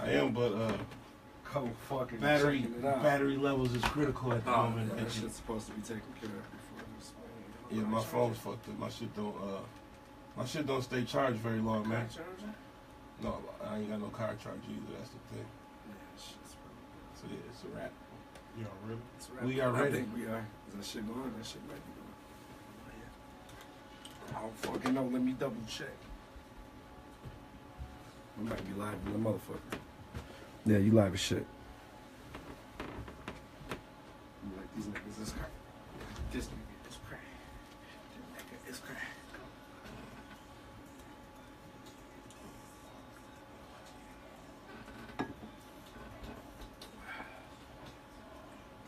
I am, but fucking battery levels is critical at the moment. Yeah, that shit's supposed to be taken care of before this. Yeah, my phone's fucked up. My shit don't stay charged very long, man. No, I ain't got no car charger either. That's the thing. Yeah, shit's really good. So yeah, it's a wrap. You are ready? It's a wrap. We are ready. I think we are. Is that shit going? That shit might be going. I don't fucking know. Let me double check. I might be live in the motherfucker. Yeah, you live as shit. I'm like, these niggas is crack. This nigga is crack. This nigga is crack.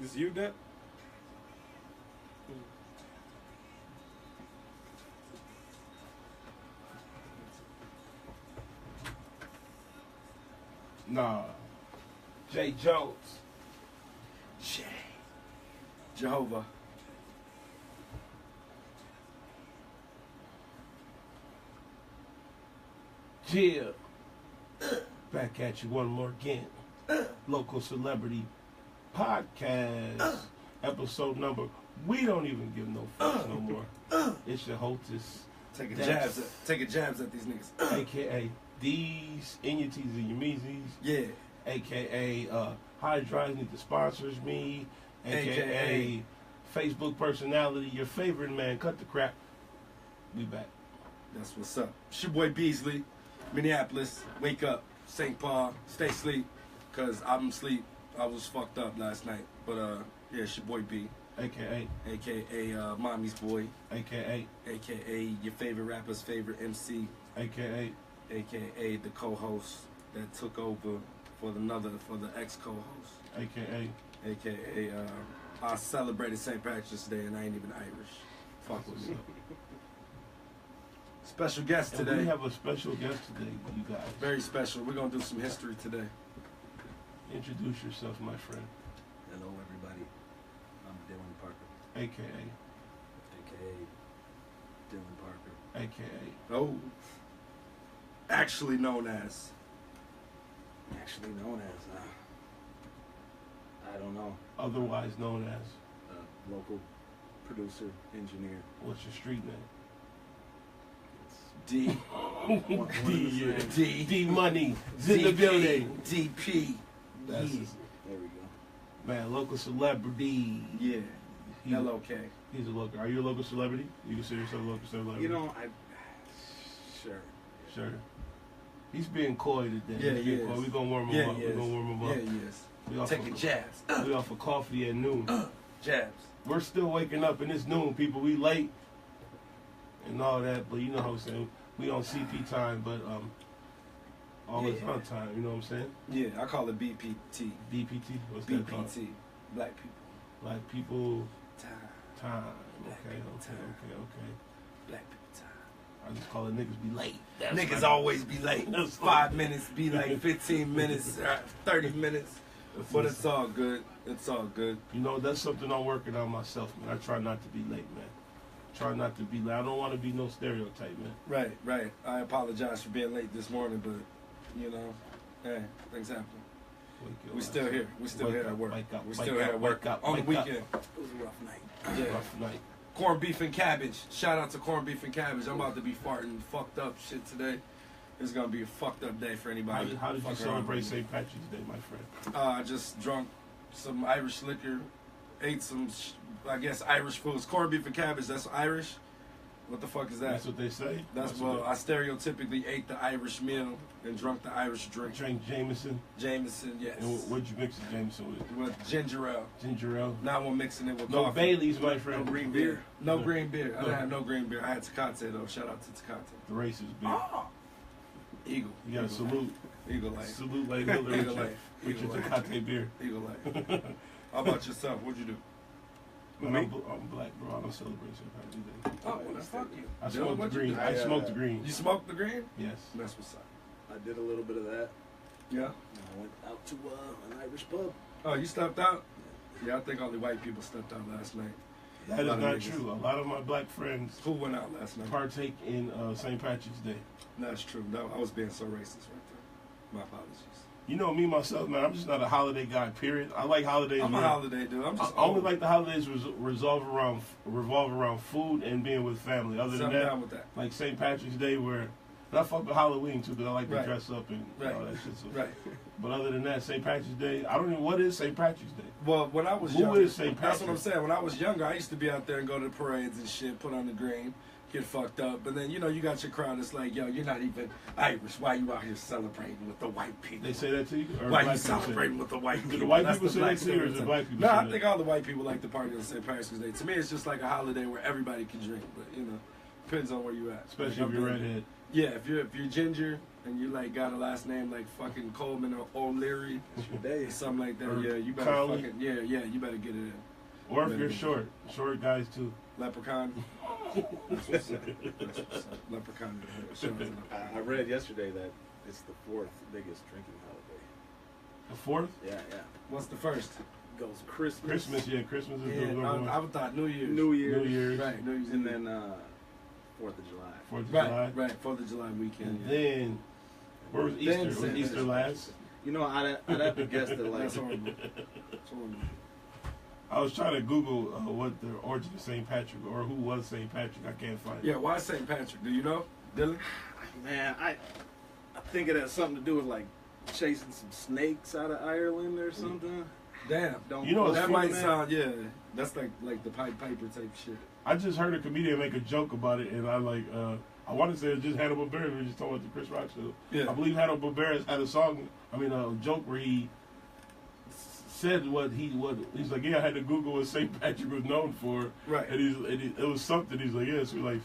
Is you that? Nah. Jay Jones. Jay. Jehovah. Yeah. Back at you one more again. Local Celebrity Podcast. Episode number. We don't even give no fucks no more. It's your hostess. Taking jabs at these niggas. a.k.a. these in your T's and your measies. Yeah. a.k.a. Hydrides need to sponsors me. a.k.a. Facebook personality, your favorite man. Cut the crap. We back. That's what's up. It's your boy Beasley, Minneapolis. Wake up, St. Paul. Stay asleep, cause I'm asleep. I was fucked up last night, but yeah, it's your boy B. a.k.a. Mommy's boy. a.k.a. your favorite rapper's favorite MC. a.k.a. the co-host that took over for the ex-co-host. a.k.a. I celebrated St. Patrick's Day and I ain't even Irish. Fuck with me. Special guest and today. We have a special guest today, you guys. Very special. We're gonna do some history today. Introduce yourself, my friend. Hello, everybody. I'm Dillon Parker. a.k.a. Dillon Parker. a.k.a. Oh. Actually known as. Actually known as, I don't know. Otherwise known as. Local producer, engineer. What's your street name? D. D Money. In the building. DP. That's yeah. There we go. Man, local celebrity. Yeah. LOK. He's a local. Are you a local celebrity? You consider yourself a local celebrity? You know, Sure. He's being coy today. Yeah, he is. We're going to warm him up. We're going to warm him up. Yeah, he is. Taking jabs. We off of coffee at noon. Jabs. We're still waking up and it's noon, people. We late and all that, but you know what I'm saying? We on CP time, but always on time, you know what I'm saying? Yeah, I call it BPT. BPT? What's BPT. that called? Black people. Black people Time. Okay. Black people time. I just call it niggas be late. That's niggas right. always be late. 5 minutes be like 15 minutes, 30 minutes. But it's all good. It's all good. You know, that's something I'm working on myself, man. I try not to be late, man. Try not to be late. I don't want to be no stereotype, man. Right. I apologize for being late this morning, but, you know, hey, things happen. We still here. We still here at work. We still here at work on the weekend. It was a rough night. Yeah. Rough night. Corned beef and cabbage. Shout out to corned beef and cabbage. I'm about to be farting fucked up shit today. It's gonna be a fucked up day for anybody. How did you celebrate St. Patrick's Day, my friend? I just drunk some Irish liquor, ate some, I guess, Irish food. It's corned beef and cabbage. That's Irish. What the fuck is that? That's what they say? That's what I stereotypically ate the Irish meal and drunk the Irish drink. Drank Jameson? Jameson, yes. And what'd you mix the Jameson with? With ginger ale. Ginger ale? Now I'm mixing it with no coffee. Baileys, my friend. No green beer. No green beer. I didn't have no green beer. I had Tecate, though. Shout out to Tecate. The racist beer. Oh. Eagle. You gotta salute. Eagle Life. Salute like Hillary Eagle Life. with your Tecate beer. Eagle Life. How about yourself? What'd you do? I'm black, bro. I don't celebrate St. Patrick's Day. Oh, well, fuck you. I smoked the green. I smoked the green. You smoked the green? Yes. That's what's up. I did a little bit of that. Yeah? I went out to an Irish pub. Oh, you stepped out? Yeah, I think only white people stepped out last night. That is not true. A lot of my black friends who went out last night partake in St. Patrick's Day. That's true. No, I was being so racist right there. My apologies. You know me myself, man. I'm just not a holiday guy. Period. I like holidays. I'm a holiday dude. I only like the holidays revolve around food and being with family. Other than that, down with that, like St. Patrick's Day, where and I fuck with Halloween too, because I like to dress up and all that shit. So. Right. But other than that, St. Patrick's Day, I don't even. What is St. Patrick's Day? Well, when I was younger, is St. Patrick? That's what I'm saying. When I was younger, I used to be out there and go to the parades and shit, put on the green, get fucked up. But then, you know, you got your crowd that's like, yo, you're not even Irish. Why you out here celebrating with the white people? They say that to you? Or why you celebrating with the white people? Do the white people say that to you, or is it black people? No, I think all the white people like to party on St. Patrick's Day. To me, it's just like a holiday where everybody can drink. But, you know, depends on where you at. Especially if you're redhead. Yeah, if you're ginger and you like got a last name like fucking Coleman or O'Leary, something like that. Yeah, you better fucking you better get it in. Or if you're short guys too. Leprechaun. That's what's up. Leprechaun. I read yesterday that it's the 4th biggest drinking holiday. The 4th? Yeah. What's the first? Goes Christmas. Christmas is the I would thought New Year's. New Year's. Right, New Year's. And then 4th of July. 4th of July? Right, 4th of July weekend. And then, where was Easter? Was Easter last? You know, I'd have to guess that, like... That's horrible. That's horrible. I was trying to Google what the origin of St. Patrick, or who was St. Patrick. I can't find it. Yeah, why St. Patrick? Do you know, Dillon? Man, I think it has something to do with, like, chasing some snakes out of Ireland or something. Damn. You know, that might sound, that's like the Pied Piper type shit. I just heard a comedian make a joke about it, and I want to say it's just Hannibal Buress. We were just talking about the Chris Rock show. Yeah. I believe Hannibal Buress had a joke where he said he's like, I had to Google what St. Patrick was known for. Right. And it was something. He's like, so like,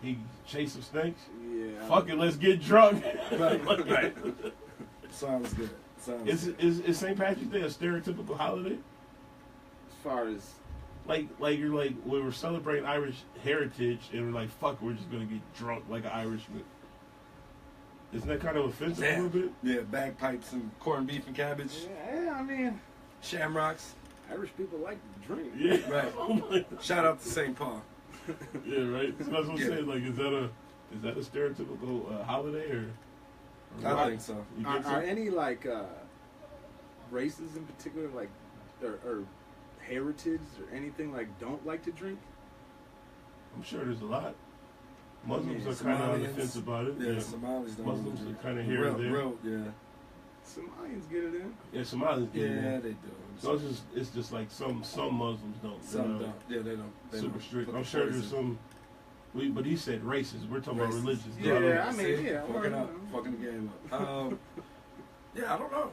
he chased some snakes. Yeah. Fuck it, let's get drunk. Right. Sounds good. Is St. Patrick's Day a stereotypical holiday? As far as like you're like, we were celebrating Irish heritage and we're like, fuck, we're just gonna get drunk like an Irishman. Isn't that kind of offensive a little bit? Yeah, bagpipes and corned beef and cabbage. Yeah, I mean, shamrocks. Irish people like to drink. Yeah. Right. Shout out to St. Paul. Yeah, right. So that's what I'm saying. Like, is that a stereotypical holiday or I think so. Are any like races in particular, like or heritage or anything like don't like to drink? I'm sure there's a lot. Muslims are kind of on the fence about it. Yeah, Somalis don't. Muslims are kind of here and there. Somalians get it in. Yeah, Somalis get it in. Yeah, they do. So it's just like some Muslims don't. Some don't. Yeah, they don't. Super strict. I'm sure there's some. But he said races. We're talking about religious. Yeah, fucking the game up. Yeah, I don't know.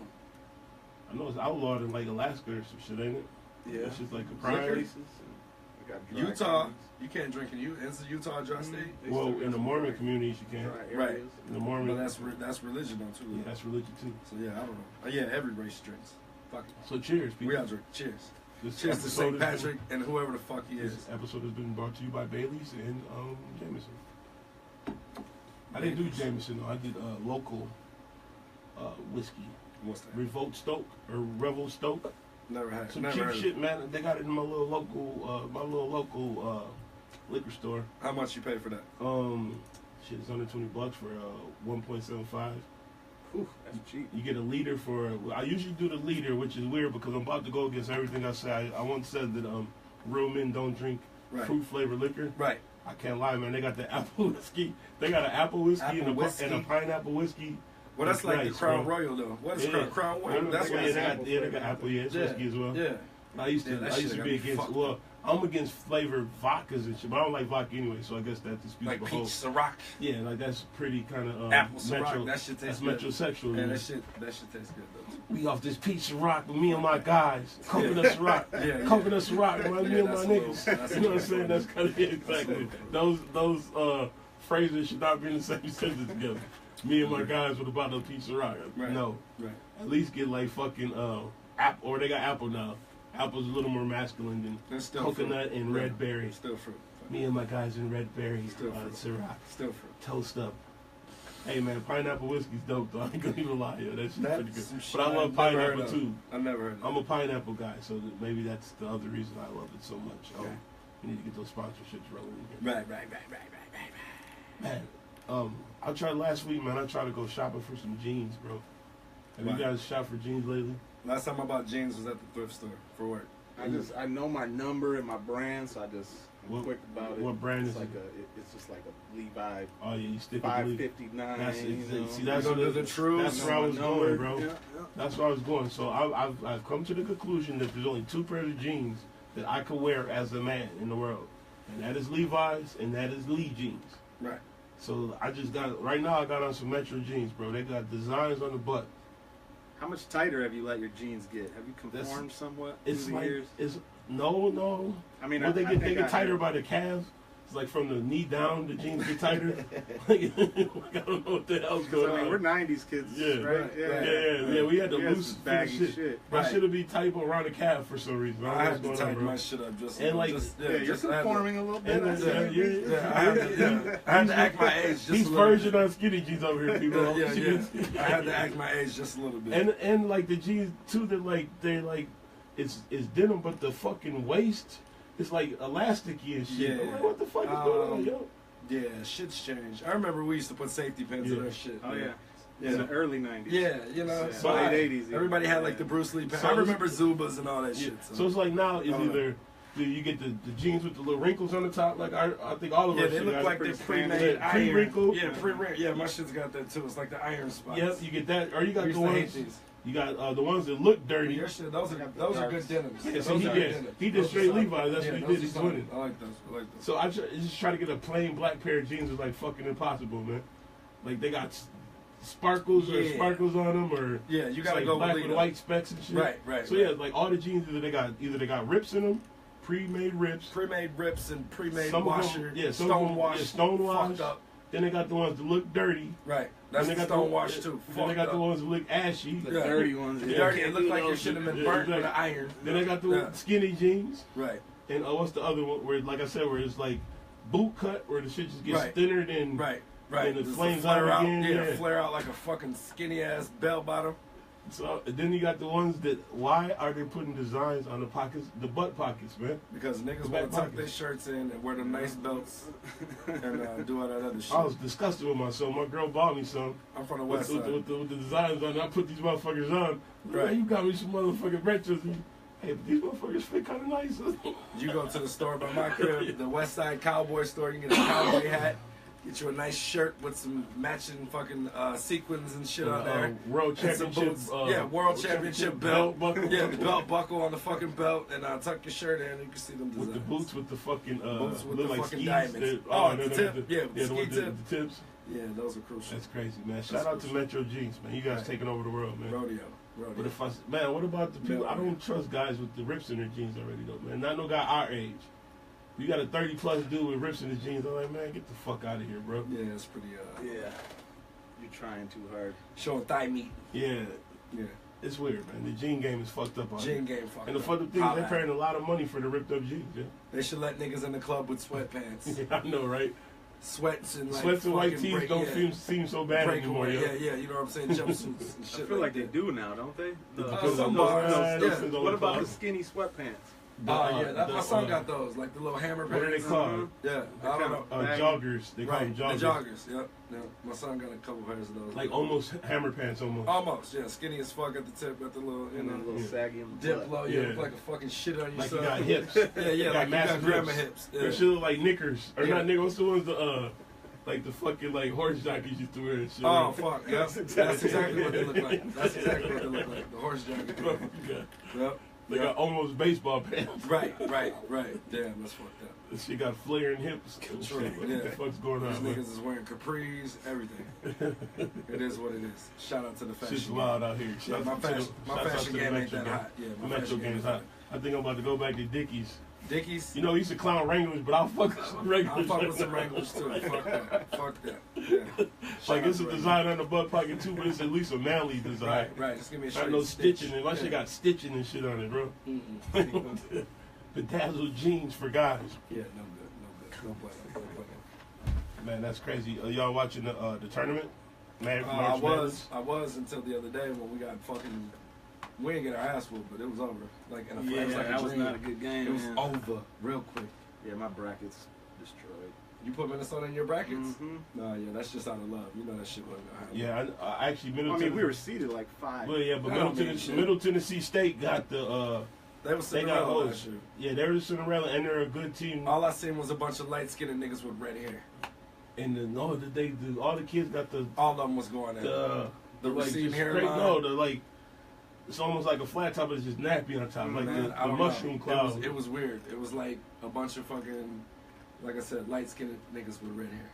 I know it's outlawed in like Alaska or some shit, ain't it? Yeah, it's just like a crime. Utah, you can't drink in Utah, dry state. Well, in the Mormon communities you can. Right. In the Mormon. But that's religion though too. Yeah, that's religion too. So yeah, I don't know. Yeah, every race drinks. Fuck it. So cheers, people. We all drink. Cheers. Cheers to St. Patrick and whoever the fuck he is. This episode has been brought to you by Bailey's and Jameson. I didn't do Jameson though. I did local whiskey. What's that? Revolt Stoke or Revel Stoke. Never had it. Some cheap shit, man. They got it in my little local liquor store. How much you pay for that? Shit, it's under $20 for 1.75. Ooh, that's cheap. You get a liter for. I usually do the liter, which is weird because I'm about to go against everything I say. I once said that real men don't drink fruit flavored liquor. Right. I can't lie, man. They got the apple whiskey. They got an apple whiskey, and a pineapple whiskey. Well, that's like the Crown Royal, though. What is Crown Royal? That's what they got apple. Yeah, it's whiskey as well. Yeah. I used to be against. Well, I'm against flavored vodkas and shit, but I don't like vodka anyway. So I guess that disputes like the peach whole. Ciroc. Yeah, like that's pretty kind of apple Ciroc. That shit tastes good. Metrosexual. Yeah, that shit tastes good though. We off this peach Ciroc with me and my guys. Coconut Ciroc. Coconut Ciroc. Me and my niggas. You know what I'm saying? That's kind of it. Exactly. Those phrases should not be in the same sentence together. Me and my guys with a bottle of peach Ciroc. Right. No. Right. At least get like fucking apple, or they got apple now. Apple's a little more masculine than coconut fruit. And red berry. Still fruit. Me and my guys in red berry. Still fruit. Ciroc. Still fruit. Toast up. Hey man, pineapple whiskey's dope though. I ain't gonna even lie. Yeah, that's pretty good. But I love pineapple too. I've never heard of it. I'm a pineapple guy, so maybe that's the other reason I love it so much. Okay. We need to get those sponsorships rolling here. Right. Man, I tried last week, man. I tried to go shopping for some jeans, bro. Have you guys shop for jeans lately? Last time I bought jeans was at the thrift store for work. I know my number and my brand, so I'm quick about it. What brand is it? It's just like a Levi. Oh yeah, you stick with 559. That's it. You know. See, that's the truth. That's where I was going, bro. Yeah. That's where I was going. So I've come to the conclusion that there's only two pairs of jeans that I could wear as a man in the world, and that is Levi's and that is Lee jeans. Right. So I got on some Metro jeans, bro. They got designs on the butt. How much tighter have you let your jeans get? Have you conformed somewhat through the years? No. I mean, they get tighter by the calves. It's like from the knee down, the jeans get tighter. I don't know what the hell's going on. We're '90s kids, right? Yeah. We had the loose baggy shit. I should have been tight around the calf for some reason. I had to tighten my shit up just. And like, you're conforming a little bit. I had to act my age just a little bit. He's version on skinny jeans over here, people. I had to act my age just a little bit. And like the jeans too, they're like, it's denim, but the fucking waist. It's like elasticy and shit. Yeah. I'm like, what the fuck is going on, yo? Yeah, shit's changed. I remember we used to put safety pins in our shit. Oh, yeah. In the early 90s. Yeah, you know. Yeah. So late 80s. Everybody had like the Bruce Lee pants. So I remember Zubas and all that shit. So it's like now, it's either you get the jeans with the little wrinkles on the top. Like I think all of us. Yeah, they look like they're pre-made pre-wrinkled. Yeah, pre-wrinkled. Yeah, my shit's got that too. It's like the iron spots. Yep, you get that. Or you got the ones. You got the ones that look dirty. Your shit, those are good denims. Yeah, so he did straight Levi's. That's what he did. He's winning. I like those. So I just try to get a plain black pair of jeans. Is like fucking impossible, man. Like they got sparkles on them, or you gotta like go black with white specks and shit. Right. So yeah, like all the jeans either they got rips in them, pre-made rips, and pre-made washer, stone wash. Then they got the ones that look dirty. Right. That's the stonewash too. Then they got the ones that look ashy. The dirty ones. The dirty. It look like you should have been burnt with an iron. Then they got the skinny jeans. Right. And what's the other one where, like I said, where it's like boot cut, where the shit just gets thinner than Right. And it flames out again. Yeah, flare out like a fucking skinny ass bell bottom. So then you got the ones that, why are they putting designs on the pockets, the butt pockets, man? Because niggas want to tuck their shirts in and wear them nice belts and do all that other shit. I was disgusted with myself. My girl bought me some. I'm from the west side. With the designs on it. I put these motherfuckers on. Right. You got me some motherfucking retros. Hey, but these motherfuckers fit kind of nice. You go to the store by my crib, the West Side Cowboy store, you can get a cowboy hat. Get you a nice shirt with some matching fucking sequins and shit on there. World Championship. World Championship belt. Yeah, the belt buckle on the fucking belt, and tuck your shirt in, and you can see them designs. With the boots with the fucking boots with the like fucking skis, diamonds. The tip. The tips. Yeah, those are crucial. That's crazy, man. Shout out to Metro Jeans, man. You guys taking over the world, man. Rodeo. But what about the people? I don't trust guys with the rips in their jeans already, though, man. Not no guy our age. You got a 30+ dude with rips in his jeans. I'm like, man, get the fuck out of here, bro. Yeah, it's pretty. You're trying too hard. Showing thigh meat. Yeah. It's weird, man. The jean game is fucked up. Jean game fucked up. And the fucked up thing is they're paying a lot of money for the ripped up jeans. Yeah. They should let niggas in the club with sweatpants. Yeah, I know, right? Sweats and white tees don't seem so bad anymore. Yeah, you know what I'm saying? Jumpsuits and shit. I feel like they do now, don't they? Some bars. What about the skinny sweatpants? My son got those, like the little hammer pants. What are they called? Yeah, I don't know. Joggers. They call them joggers. The joggers, yep. My son got a couple pairs of those. Like almost hammer pants, almost. Almost, yeah. Skinny as fuck at the tip, got the little, little saggy dip low. Yeah, look like a fucking shit on yourself. Like you got hips. Yeah, like you got grandma hips. Yeah. They should look like knickers, or not knickers. What's the ones like the fucking horse jockeys used to wear and shit. Oh fuck, yeah. That's exactly what they look like. The horse jockey. Yep. They got almost baseball pants. Right. Damn, that's fucked up. This shit got flaring hips. What the fuck's going on? These niggas is wearing capris, everything. It is what it is. Shout out to the fashion. Shit's wild out here. My fashion game ain't that hot. Yeah, my Metro game is hot. I think I'm about to go back to Dickies. Dickies? You know, he used to clown Wranglers, but I'll fuck with some Wranglers. I'll fuck with some Wranglers too. Fuck that. Yeah. Like it's a design on the butt pocket too, but it's at least a manly design. Right. Just give me a shirt. Not no stitching. And my shit got stitching and shit on it, bro. Bedazzled jeans for guys. Yeah, no good. Man, that's crazy. Y'all watching the tournament? I was until the other day when we got fucking. We didn't get our ass whooped, but it was over. Like in a that was not a good game. It was over real quick. Yeah, my bracket's destroyed. You put Minnesota in your brackets? Mm-hmm. No, yeah, that's just out of love. You know that shit wasn't gonna happen. Yeah, I actually Middle. I mean, we were seeded like 5. Well, yeah, but Middle Tennessee State got the. They was Cinderella last year. Yeah, they were Cinderella, and they're a good team. All I seen was a bunch of light-skinned niggas with red hair. And all the kids got the. All of them was going in. The receding hairline. No, it's almost like a flat top, but it's just nappy on top, like man, the mushroom cloud. It was weird. It was like a bunch of fucking, like I said, light-skinned niggas with red hair.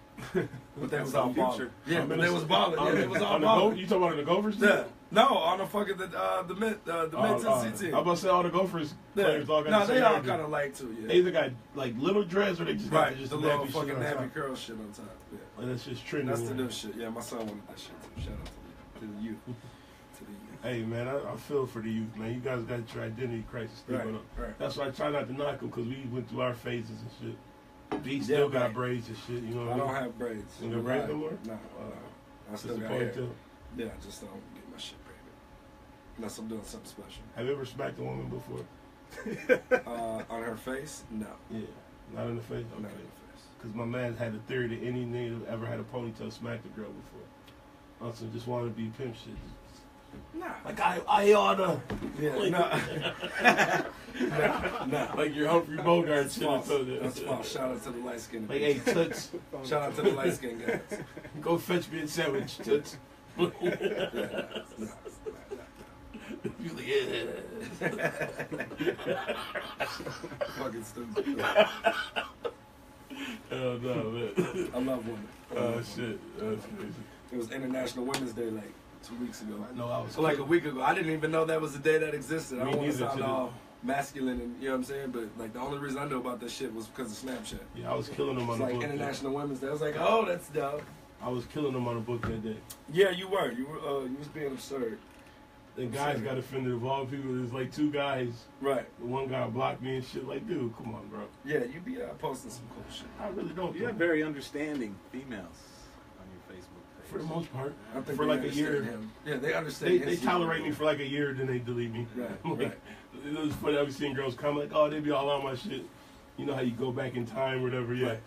But they was all balling. Yeah, but they was balling. Yeah, they was all balling. You talking about the Gophers? Yeah. No, on the fucking the mid Tennessee team. I'm about to say all the Gophers players all got no, the same they all hairdo. kind of like too. Yeah. They either got like little dreads or they just got just the little fucking nappy curl shit on top. Yeah. Like, that's just trending. That's the new shit. Yeah, my son wanted that shit too. Shout out to the youth. Hey man, I feel for the youth, man. You guys got your identity crisis still going on. Right. That's why I try not to knock them because we went through our phases and shit. B still got braids and shit. You know what I mean? I don't have braids. You got braids no more? No. I still got hair. Yeah, I just don't get my shit braided unless I'm doing something special. Have you ever smacked a woman before? On her face? No. Yeah, not in the face. Okay. Not in the face. Because my man had a theory that any nigga that ever had a ponytail smacked a girl before. Also, just wanted to be pimp shit. Nah. Like I oughta. Yeah. No. Like your Humphrey Bogart shit. That's false. Shout out to the light skin. Like, hey, Toots. Shout out to the light skin guys. Go fetch me a sandwich, Toots. You're like, yeah. Fucking stupid. Oh no, man. I love women. Oh shit. That's crazy. It was International Women's Day like 2 weeks ago. No, I was so like a week ago. I didn't even know that was a day that existed. I don't want to sound neither, all masculine and you know what I'm saying, but like the only reason I know about that shit was because of Snapchat. Yeah, I was killing them on the book. Like International Women's Day. I was like, oh, that's dope. I was killing them on the book that day. Yeah, you were. You was being absurd. The guys got offended of all people. There's like 2 guys. Right. The one guy blocked me and shit. Like, dude, come on, bro. Yeah, you be posting some cool shit. I really don't. You have very understanding females on your Facebook page. For the most part. I think for like a year. Him. Yeah, they understand. They tolerate me for like a year, then they delete me. Right. Like, right. It was funny. I was seeing girls come like, oh, they be all on my shit. You know how you go back in time or whatever. Yeah. Right.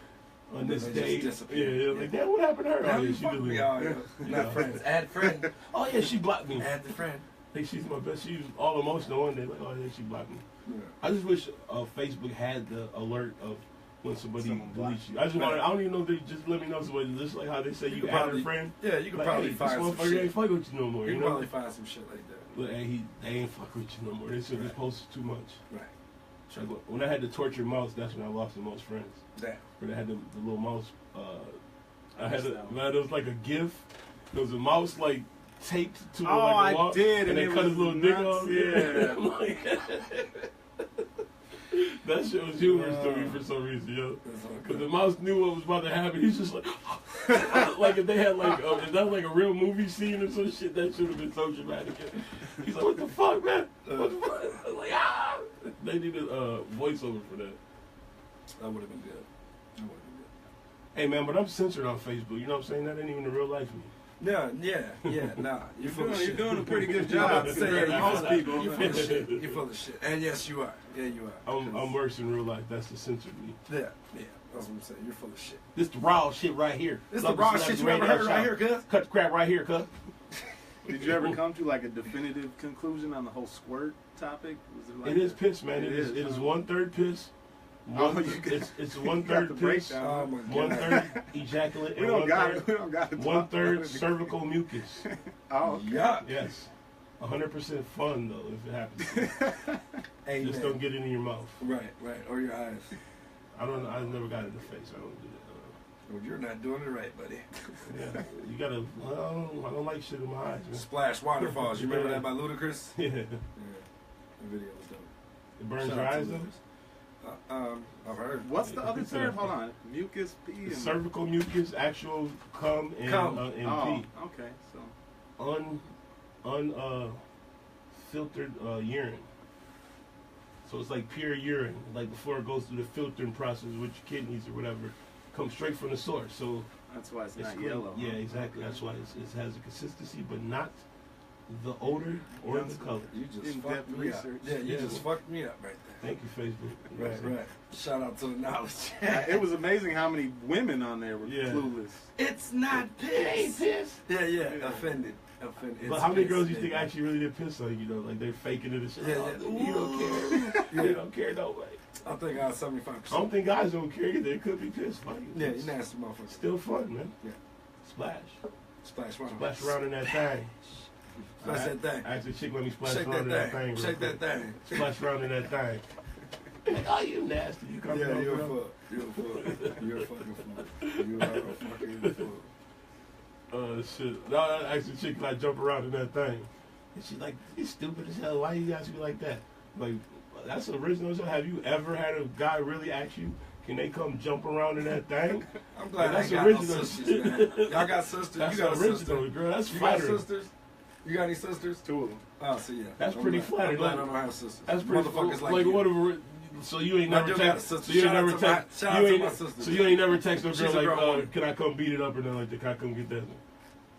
On this day. Yeah. Like, damn, what happened to her? Oh, yeah, she deleted me. Not friends. Add friend. Oh, yeah, she blocked me. Add the friend. Like, she's my best. She was all emotional one day. Like, oh, yeah, she blocked me. Yeah. I just wish Facebook had the alert of when somebody deletes you. I don't even know if they just let me know somebody. Just like how they say you add a friend. Yeah, you can like, probably hey, find some shit. Ain't fuck with you no more. You can probably find some shit like that. But hey, they ain't fuck with you no more. They said this post is too much. Right. Like, when I had the tortured mouse, that's when I lost the most friends. Damn. When I had the little mouse. It was like a GIF. There was a mouse like taped to like a wall. I did, and they cut his little dick off. Yeah. That shit was humorous to me for some reason, yo. Because the mouse knew what was about to happen. He's just like, like if they had like, if that was like a real movie scene or some shit, that should have been so dramatic. He's like, what the fuck, man? What the fuck? I was like, ah! They needed a voiceover for that. That would have been good. Hey man, but I'm censored on Facebook. You know what I'm saying? That ain't even the real life me. Yeah, nah. You're doing a pretty good job. Most people. You're full of shit. You're full of shit. And yes, you are. Yeah, you are. I'm worse in real life. That's the censored me. Yeah. That's what I'm saying. You're full of shit. This the raw shit right here. This the raw shit you ever heard right here, cuz. Cut the crap right here, cuz. Did you ever come to like a definitive conclusion on the whole squirt topic? Was it like it is piss, man. It is 1/3 piss. It's 1/3 piss, 1/3 ejaculate, we don't got it. 1/3 cervical mucus. Oh, okay. Yeah. Yes. 100% fun though if it happens. Hey, just don't get it in your mouth. Right, or your eyes. I never got it in the face. I don't do that. Well, you're not doing it right, buddy. Yeah, you gotta. Well, I don't like shit in my eyes. Man. Splash waterfalls. You remember that by Ludacris? Yeah. The video was dope. It burns your eyes though. I've heard. What's the other term? Hold on. Mucus, pee, and cervical mucus, actual cum, and pee. Okay, so filtered urine. So it's like pure urine, like before it goes through the filtering process with your kidneys or whatever, comes straight from the source. So that's why it's not yellow. Yeah, exactly. That's why it has a consistency, but not the odor or the color. You just fucked me up. Yeah, you just fucked me up right there. Thank you, Facebook. Right. Shout out to the knowledge. It was amazing how many women on there were clueless. It's not piss. It ain't piss. Yeah. Offended. But how many girls you think actually really did piss on you? You know, like they're faking it and shit. You don't care. You don't care no way. I think I was 75%. I don't think guys don't care either. It could be piss funny. Yeah, you nasty motherfucker. Still fun, man. Yeah. Splash around. Splash Splash around in that thing. Splash that thing. I asked the chick let me splash Shake around in that thing. Shake that thing. Splash around in that thing. Like, oh, you nasty. You come you're a fuck. You're a fuck. You're a fucking fuck. You are a fucking fuck. Shit. No, I asked the chick can I jump around in that thing. And she's like, you stupid as hell. Why you ask me like that? Like, that's original. So have you ever had a guy really ask you, can they come jump around in that thing? I'm glad that's I got original. No sisters, man. Y'all got sisters? That's you got original, sister. girl. That's you flattering. got sisters? You got any sisters? 2 of them. Oh, so yeah. That's pretty flattering. I'm glad I don't have sisters. That's pretty motherfuckers like you. Whatever. So you ain't never text. So you ain't never text. So you ain't never text no girl like, can I come beat it up or nothing like that? Can I come get that?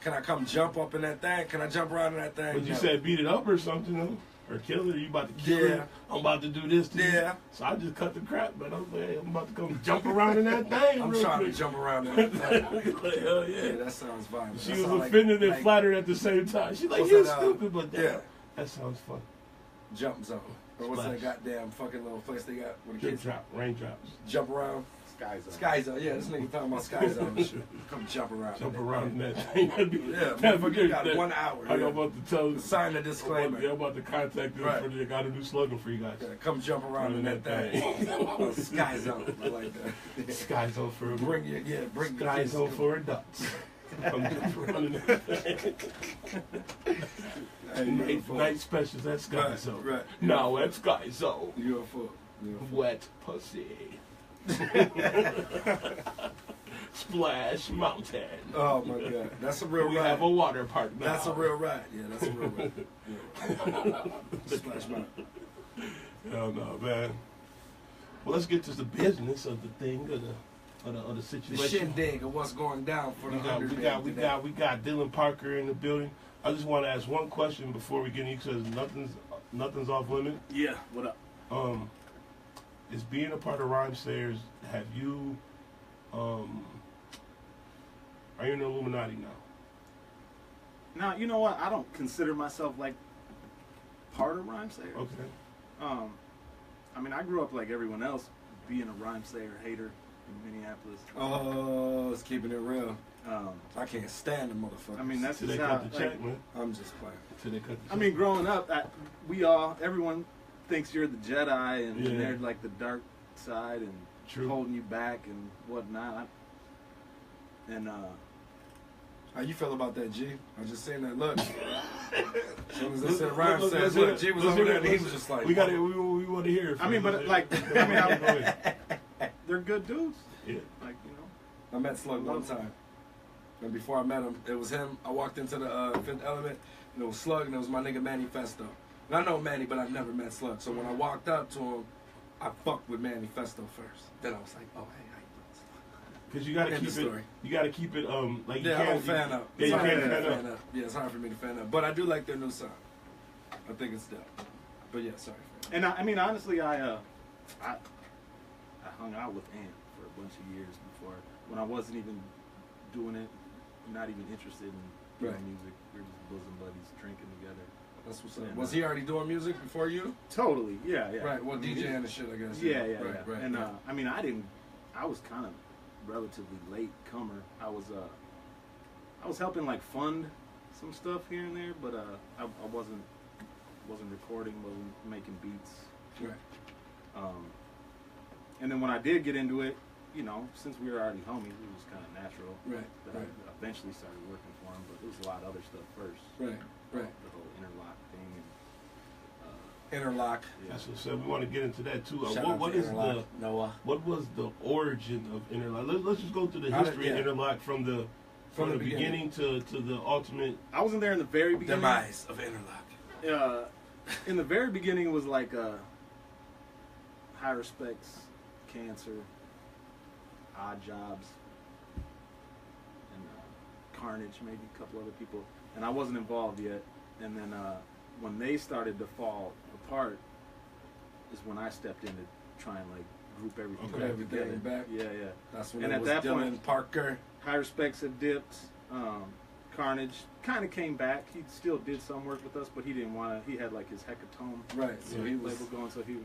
Can I come jump up in that thing? Can I jump around in that thing? But you said beat it up or something, though. Or kill it, or you about to kill it? I'm about to do this to you. So I just cut the crap, but I'm like, hey, I'm about to come jump around in that thing. I'm trying to jump around in that thing. Like, hell yeah. Yeah, that sounds violent. She was offended and flattered at the same time. She's like, you're stupid, but that sounds fun. Jump zone. Or what's that goddamn fucking little place they got where the kids drop, raindrops. Jump around. Sky Zone. Sky Zone, yeah, this nigga talking about Sky Zone and shit. Come jump around. Jump around in that thing. You got 1 hour. I'm about to tell you. Sign the disclaimer. I'm about to contact them for they got a new slogan for you guys. Yeah, come jump around in that thing. Sky Zone. I like that. Sky Zone for bring Sky Zone for adults. Come jump around in that thing. Night specials at Sky Zone. Right. Now at Sky Zone. You're a fool. Wet pussy. Splash Mountain. Oh my God, that's a real ride. We have a water park now. That's a real ride. Yeah, that's a real ride. Yeah. Splash Mountain. Hell no, man. Well, let's get to the business of the thing, of the situation. The shindig of what's going down for we got Dillon Parker in the building. I just want to ask one question before we get into it, because nothing's off limit. Yeah. What up? Is being a part of Rhyme Sayers, have you, are you in the Illuminati now? Now, you know what? I don't consider myself like part of Rhyme Sayers. Okay. I mean, I grew up like everyone else, being a Rhyme Sayer hater in Minneapolis. Oh, it's keeping it real. I can't stand the motherfuckers. I mean, that's just how. They cut the check, man. I'm just playing. Till they cut the check. I mean, growing up, everyone thinks you're the Jedi and they're like the dark side and holding you back and whatnot. How you feel about that, G? I just seen that look. As soon as I said Rhyme Says, look, G was over there and he was just like, we want to hear it. I mean, but like, they're good dudes. Yeah. Like, you know. I met Slug one time. And before I met him, it was him. I walked into the Fifth Element and it was Slug and it was my nigga Manifesto. And I know Manny, but I've never met Slug. So when I walked up to him, I fucked with Manifesto first. Then I was like, oh, hey, how you doing? Because you gotta keep it. You gotta keep it. Like you I don't fan up. Yeah, you can't fan up. Yeah, it's hard for me to fan up. But I do like their new song. I think it's dope. But yeah, sorry. And I mean, honestly, I hung out with Ant for a bunch of years before, when I wasn't even doing it, not even interested in doing music. We were just bosom buddies, drinking together. That's what's up. Was he already doing music before you? Totally, yeah. Right, well, DJing and shit, I guess. Yeah. And I mean, I was kind of relatively late comer. I was helping like fund some stuff here and there, but I wasn't recording, wasn't making beats. Right. And then when I did get into it, you know, since we were already homies, it was kind of natural. Right. That I eventually started working for him, but there was a lot of other stuff first. Right. The whole Interlock thing and Interlock. Yeah. That's what's up. We want to get into that too. What was the origin of Interlock? Let's just go through the history of Interlock from the beginning to the ultimate. I wasn't there in the very beginning. Demise of Interlock. In the very beginning, it was like High Respects, Cancer, Odd Jobs, and Carnage, maybe a couple other people. And I wasn't involved yet. and then when they started to fall apart, is when I stepped in to try and like group everything, Put everything back. Yeah. That's when And it at was that Dillon, point- Parker. High Respects had dipped. Carnage kind of came back. He still did some work with us, but he didn't want to. He had like his Hecatome Right, so he was label going, so he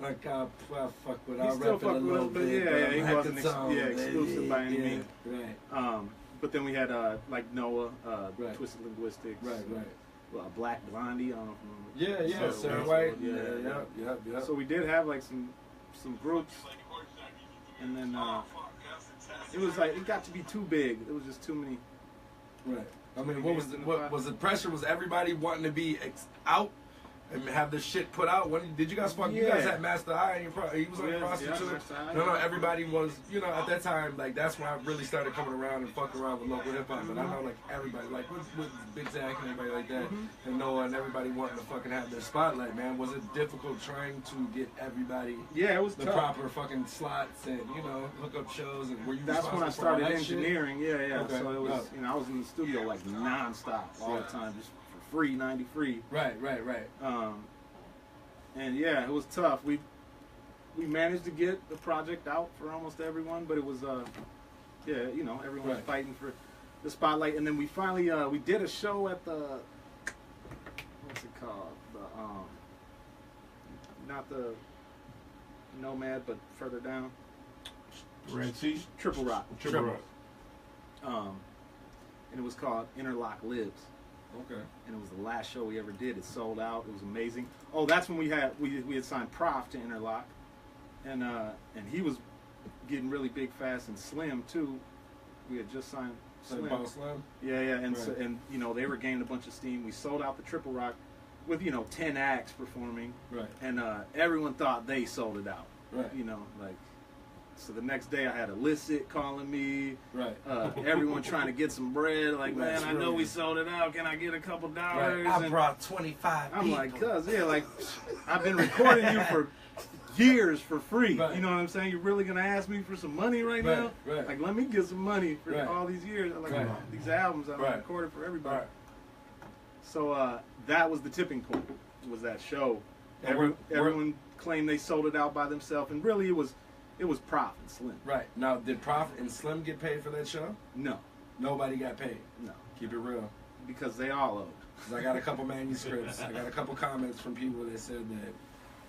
like, I fuck with, He I still rap it a fucked with little us, but bit. yeah, but he I'm wasn't Hecatome, exclusive baby. by any Yeah, means. Right, But then we had like Noah, Right. Twisted Linguistics, right. Black Blondie. I don't know if you remember. Yeah, So- Sarah so, White. yeah. Yeah. So we did have like some groups, and then it was like it got to be too big. It was just too many. Right. I mean, what was the pressure? Was everybody wanting to be out and have this shit put out? Did you guys fuck? You guys Yeah. had Master I. And he was on Yeah, prostitute. Master I. No, everybody was. You know, at that time, like that's when I really started coming around and fucking around with local hip hop. But I know like everybody, like with Big Zach and everybody like that, and Noah and everybody wanting to fucking have their spotlight. Man, was it difficult trying to get everybody Yeah, it was the tough. proper fucking slots and hook up shows? And were you That's when I responsible for all started that shit? engineering. Yeah. Okay. So it was, I was in the studio like nonstop all the time, just for free, 90 free. Right. And yeah, it was tough. We managed to get the project out for almost everyone, but it was everyone was Right. fighting for the spotlight. And then we finally we did a show at the what's it called? Not the Nomad, but further down. Red Sea? Triple Rock. Triple Rock. And it was called Interlock Lives. Okay. And it was the last show we ever did. It sold out. It was amazing. Oh, that's when we had signed Prof to Interlock, and he was getting really big, fast, and Slim too. We had just signed Slim. Slim. Yeah, and Right. so, and they were gaining a bunch of steam. We sold out the Triple Rock with 10 acts performing, Right. and everyone thought they sold it out. Right. So the next day I had Illicit calling me. Right. Everyone trying to get some bread. Like, That's man, I know we brilliant. sold it out. Can I get a couple dollars? Right. I And brought 25 I'm people. like, I've been recording you for years for free. Right. You know what I'm saying? You're really gonna ask me for some money right now? Right. Like, let me get some money for Right. all these years. Like Right. these albums I've Right. recorded for everybody. Right. So that was the tipping point. Was that show? And we're- Everyone claimed they sold it out by themselves, and really it was Prof and Slim. Right. Now, did Prof and Slim get paid for that show? No, Nobody got paid. no, Keep it real. because they all owed. 'Cause I got a couple manuscripts. I got a couple comments from people that said that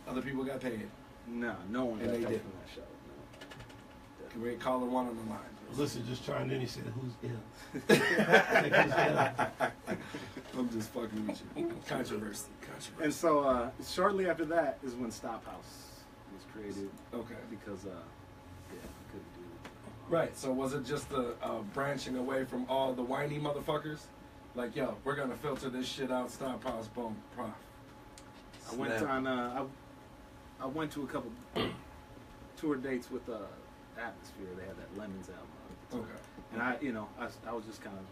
other people got paid. No one And got they paid did. from that show. No. Can we call her one on the line? Listen, just chimed in. He said, "Who's ill?" Like, who's ill? I'm just fucking with you. Controversy. And so shortly after that is when Stophouse was created Okay. because I couldn't do it. Right. So was it just a branching away from all the whiny motherfuckers? Like, yo, we're gonna filter this shit out. Stop, pause, boom, Prof. I went Snap. on I went to a couple tour dates with Atmosphere. They had that Lemons album out. Okay. And I was just kind of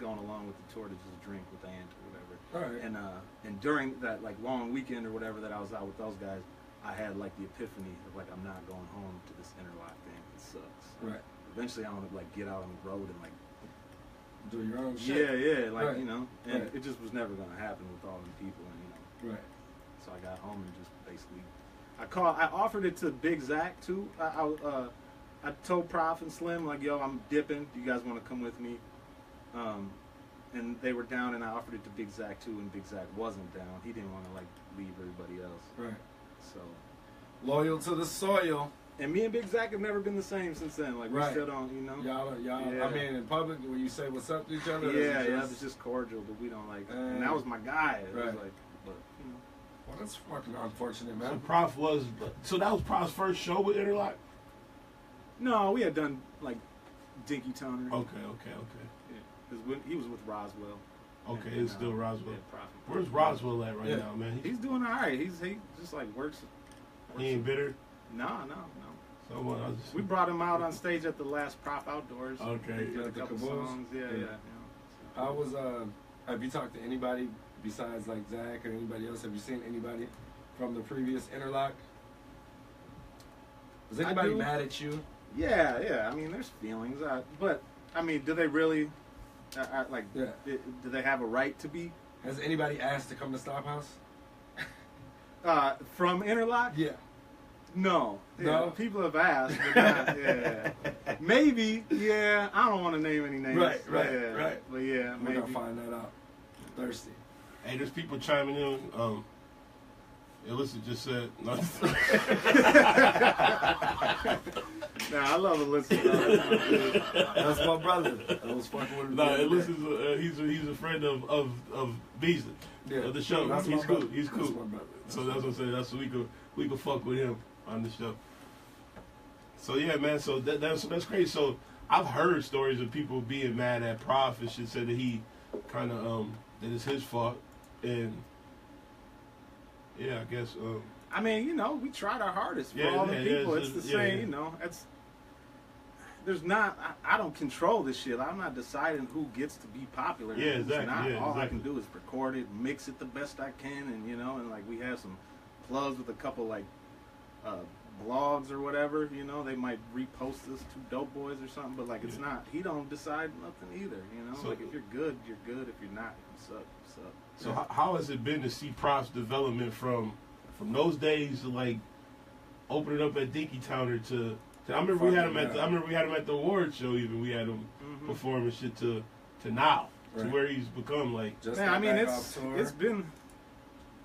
going along with the tour to just drink with the aunt or whatever. All right. And during that like long weekend or whatever that I was out with those guys, I had like the epiphany of like, I'm not going home to this Interlock thing. It sucks. Right. Eventually I want to like get out on the road and like Do your own shit. yeah, like Right. and Right. it just was never gonna happen with all the people and Right. so I got home and just basically I offered it to Big Zach too. I told Prof and Slim like, yo, I'm dipping. Do you guys want to come with me? And they were down, and I offered it to Big Zach too, and Big Zach wasn't down. He didn't want to like leave everybody else. Right. So, Loyal to the soil. and me and Big Zach have never been the same since then. Like we Right. still don't, Y'all. Yeah. I mean, in public, when you say what's up to each other. Yeah, it's just cordial, but we don't like. And that was my guy. It was Right. like, but Well, that's fucking unfortunate, So man. Prof was. So that was Prof's first show with Interlock. no, we had done like Dinky Toner. Okay. Yeah. 'Cause he was with Roswell. Okay, And, it's still Roswell. yeah, Prof. Where's Roswell at right Yeah. now, man? He's doing all right. He just like works. He ain't bitter. No. So what? I was just, We brought him out on stage at the last Prof Outdoors. Okay. Did a At the couple Caboose? songs. Yeah. I was. Have you talked to anybody besides like Zach or anybody else? Have you seen anybody from the previous Interlock? Was I anybody do. mad at you? Yeah. I mean, there's feelings, but I mean, do they really? Like, Yeah. do they have a right to be Has anybody asked to come to Stophouse? from Interlock? Yeah. No. No? Yeah, people have asked. But not, yeah. Maybe. Yeah. I don't want to name any names. Right, Yeah, right. But yeah, We're maybe. gonna find that out. Thirsty. Hey, there's people chiming in. Alyssa just said. No. Nah, I love Alyssa. That's my brother. I was fucking with him. No, Alyssa's he's a friend of Beasley, of the show. That's my He's cool. brother. He's cool. That's my brother. So that's what I'm saying. That's what we could fuck with him on the show. So yeah, man. So that's crazy. So I've heard stories of people being mad at Prof and shit, said that he kind of that it's his fault, and yeah, I guess. I mean, you know, we tried our hardest for Yeah, all the yeah, people. it's It's the just- same, yeah. you know. There's not. I don't control this shit. I'm not deciding who gets to be popular. Yeah, and who's exactly, not. yeah, All I exactly. can do is record it, mix it the best I can, and you know, and like we have some plugs with a couple like blogs or whatever. You know, they might repost us to Dope Boys or something, but like it's Yeah. not. He don't decide nothing either. You know, So- like if you're good, you're good. If you're not, you suck. You suck. So Yeah. how has it been to see Prof's development from those days to like opening up at Dinky Towner to I remember we had him at the award show, even we had him Mhm. perform and shit to now to Right. where he's become like Just Man, got I mean, back off tour. it's been.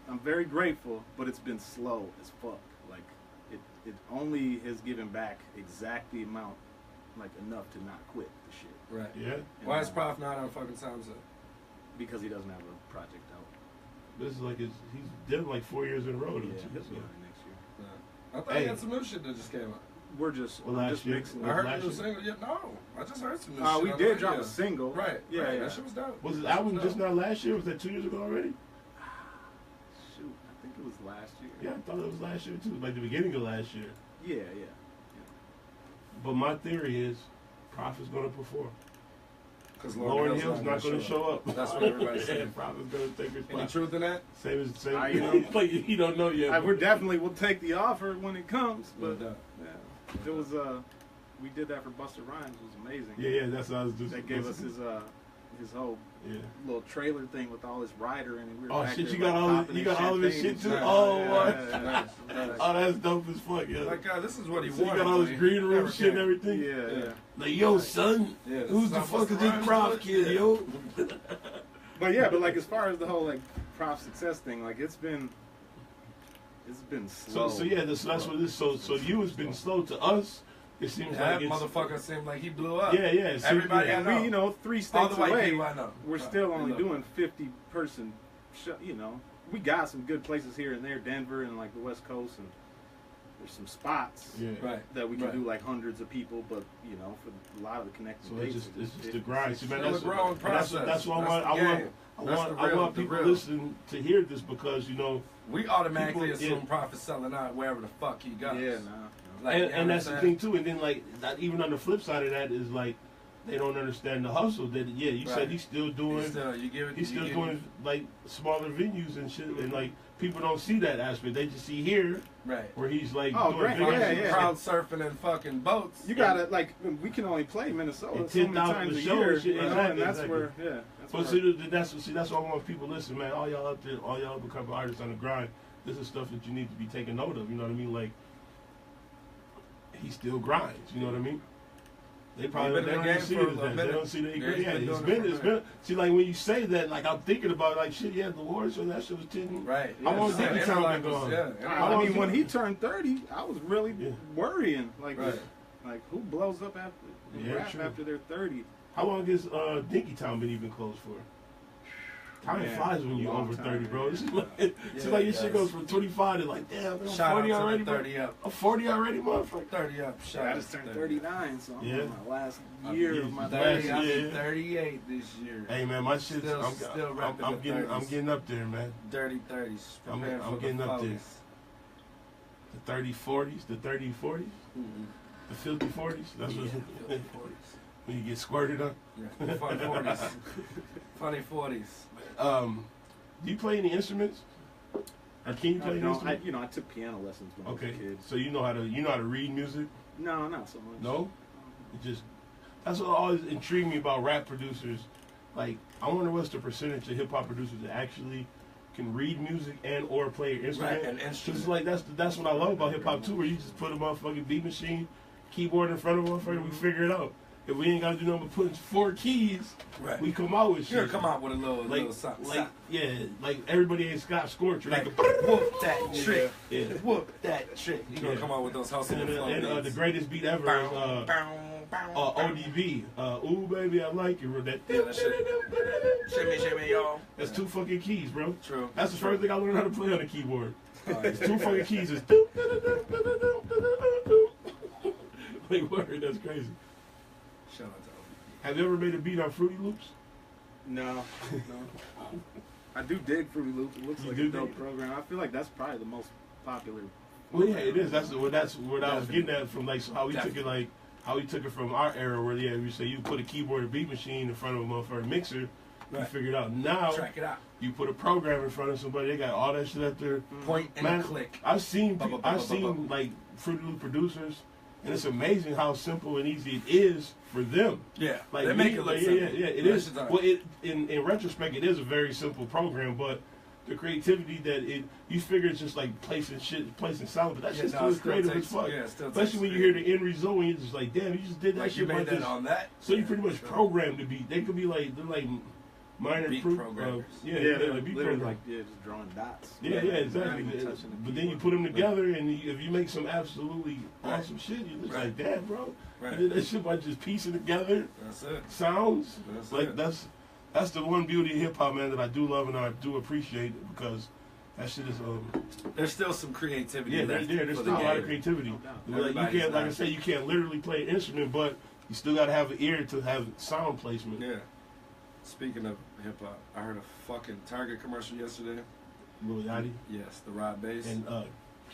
I'm very grateful, but it's been slow as fuck. Like it only has given back exact the amount, like enough to not quit the shit. Right. yeah. Why is Prof not on fucking Time's Up? Because he doesn't have a project out. This is like he's done like 4 years in a row. Yeah, too, he'll so. be on it next year. I thought Hey. he had some new shit that just came out. We're just Well, I'm last just year- mixing. I Was heard last the new year? single. Yeah, no. I just heard some new shit. We on did the drop radio. a single. Right. Yeah, right. yeah. That shit was dope. Was his That shit album was just dope. not last year? Was that 2 years ago already? Shoot, I think it was last year. Yeah, I thought it was last year too, like the beginning of last year. Yeah. But my theory is Prof is going to perform. Because Lauren Hill's not going to show up. That's what everybody's saying. Prof is going to take her Any spot. truth in that? Same. You know. Like you don't know yet. We're definitely will take the offer when it comes. But No doubt. yeah, it was we did that for Busta Rhymes. It was amazing. Yeah, that's what I was just. They gave us his whole Yeah. little trailer thing with all his rider and we were Oh back shit! there, You got like, all popping you his got all of his champagne shit and too. stuff. Oh, Yeah, what? yeah, yeah. Oh, that's dope as fuck, yeah. Like, this is what he So you wanted. got all his when he green room never shit and came. everything. Yeah. Like, yo, son, Yeah, this who's the not fuck Busta is this Rhymes, Prof but- kid, yeah. yo? But as far as the whole like Prof success thing, like it's been slow. So yeah, that's what it is. So you has been slow to us. It seems That like it's motherfucker seemed like he blew up. yeah. It seems Everybody like- I we, know. 3 All states the white away, people I know. we're Right. still only Look. doing 50-person show. You know, we got some good places here and there, Denver and like the West Coast, and there's some spots Yeah. Right. that we can Right. do like hundreds of people. But you know, for a lot of the connected So dates, it's just the grind. See, man, Still a that's growing process. That's why That's the I game. want That's the real- the people real. listening to hear this because We automatically People- assume yeah. Prof is selling out wherever the fuck he goes. yeah, nah. Like, you know and what that's I'm the saying? thing too. And then like even on the flip side of that is like they don't understand the hustle. That you Right. said he's still doing. He's still, you give it, He's you still give doing like smaller venues and shit, and like people don't see that aspect. They just see here right. where he's like Oh, doing great. big Yeah, shit. yeah. Crowd surfing and fucking boats. You gotta like we can only play Minnesota And so many 10,000 times a shows, year, shit, you know, exactly, and that's exactly. where That's But where, that's why I want people listen, man. All y'all out there, all y'all become artists on the grind. This is stuff that you need to be taking note of. You know what I mean? Like he still grinds. You know what I mean? They probably He's been they in don't the even game see for it a as that. They minute. don't see that. Yeah, he's Yeah, been it's doing it been. for a It's been. See, like when you say that, like I'm thinking about like shit. Yeah, the awards show that shit was 10. Right. How long Yeah, Dinky Town Interlock been was- going? Yeah. How I long mean, is when it? he turned 30, I was really Yeah. worrying. Like, Right. like who blows up after Yeah, rap true. after they're 30? How long has Dinky Town been even closed for? Time Man, flies when you're long over time, 30, bro. man. It's just like, Yeah, like your it shit does. goes from 25 to like, damn, I'm Shout 40 out already, to the bro. 30 up. I'm 40 already, motherfucker. 30 up. Shout I out just to turned 30. 39, so I'm Yeah. in my last I'm year of my 30, I'll be 30, yeah. 38 this year. Hey man, my shit's Still I'm repping the I'm 30s. getting up there, man. Dirty 30s. I'm Prepare for getting the up there. 40s. The 30-40s, the 30-40s, the filthy 40s. That's Yeah, what filthy 40s. when you get squirted on. Yeah, funny 40s. Funny 40s. Do you play any instruments? Or can you play any instruments? I took piano lessons when I was Okay, a kid. so you know how to read music? No, not so much. No, it just that's what always intrigued me about rap producers like, I wonder what's the percentage of hip hop producers that actually can read music and or play an instrument. Right, an instrument. Just like that's what I love about hip hop too, where you just put a motherfucking beat machine, keyboard in front of a motherfucker, we figure it out. If we ain't gotta do nothing but putting 4 keys, Right. we come out with shit. You're come out with a little something. Like yeah, like everybody ain't Scott Squirt. Like, whoop that trick. Yeah. Whoop that trick. You're going to come out with those hustle and flow And the greatest beat ever is ODB. Ooh, baby, I like you. That Yeah, that shit. Shimmy, y'all. That's 2 fucking keys, bro. True. That's the first thing I learned how to play on the keyboard. It's 2 fucking keys. It's like, word, that's crazy. Shout out to ODB. Have you ever made a beat on Fruity Loops? No. I do dig Fruity Loops. It looks You like do a dope dig? program. I feel like that's probably the most popular. Well, yeah, it is. That's what I was getting at from like so how we took it like how we took it from our era where we say you put a keyboard and beat machine in front of a motherfucking mixer, you Right. figure it out. Now Track it out. you put a program in front of somebody, they got all that shit at their Point and man. click. I've seen Bubba. like Fruity Loop producers, and it's amazing how simple and easy it is for them. Yeah. Like they make it look simple. yeah, it That is. shit's hard. Well, in retrospect, it is a very simple program, but the creativity that you figure it's just like placing sound, but that shit's still creative as fuck. Yeah, it still Especially takes when you hear the end result, and you're just like, damn, you just did that like shit. you made by that just, on that. so you Yeah, pretty much sure. programmed the beat. They could be like they're like minor Beat proof. programmers. They're they're like beat literally programmers. just drawing dots. Yeah, exactly. Not even touching the But then you keyboard. put them together, and if you make some absolutely awesome shit, you're just Right. like, damn, bro. Right. You did that shit by just piecing together That's it. sounds. That's Like it. that's the one beauty of hip hop, man, that I do love and I do appreciate it because that shit is There's still some creativity left. there's for still the a lot of game. creativity. No doubt. Like, you Everybody's can't, like I not. said, you can't literally play an instrument, but you still got to have an ear to have sound placement. Yeah. Speaking of hip hop, I heard a fucking Target commercial yesterday. Lil Yachty Yes, the Rod Bass. and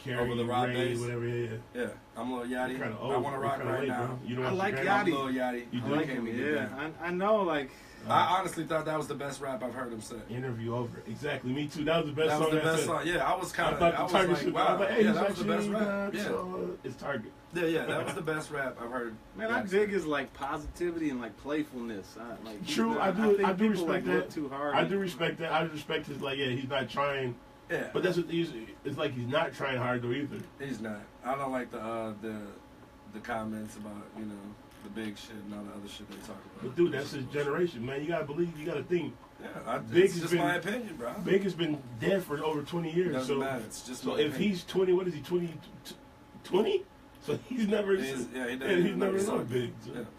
Carrie Over the Rod Ray, Bass. whatever. Yeah. Yeah, I'm Lil Yachty. Kinda I want to rock kinda right late, now. bro. You don't I watch like the I'm Grammy? Lil Yachty. You I do? like Can't him. get Yeah, down. I know. Like I honestly thought that was the best rap I've heard him say. Interview over. Exactly. Me too. That was the best That was song. the best said. song. Yeah, I was kind I of. thought I the was Target like, shit. I wow. was like, hey, Yeah, he's that was the best actually rap. not, Yeah. so, it's Target. Yeah, that was the best rap I've heard. man, I dig his like positivity and like playfulness. True, I think do people, respect like, look that. too hard. I do respect that. I respect his he's not trying, Yeah, but that's what it's like he's not trying hard though either. he's not. I don't like the comments about the big shit and all the other shit they talk about. But dude, that's his generation, man. You gotta believe. You gotta think. Yeah, Big it's has just been- my opinion, bro. Big has been dead for over 20 years. Doesn't So matter. It's just so my if opinion. he's 20, what is he? 20? So he's never. He He's doesn't never know known Big. So. Yeah, so I don't want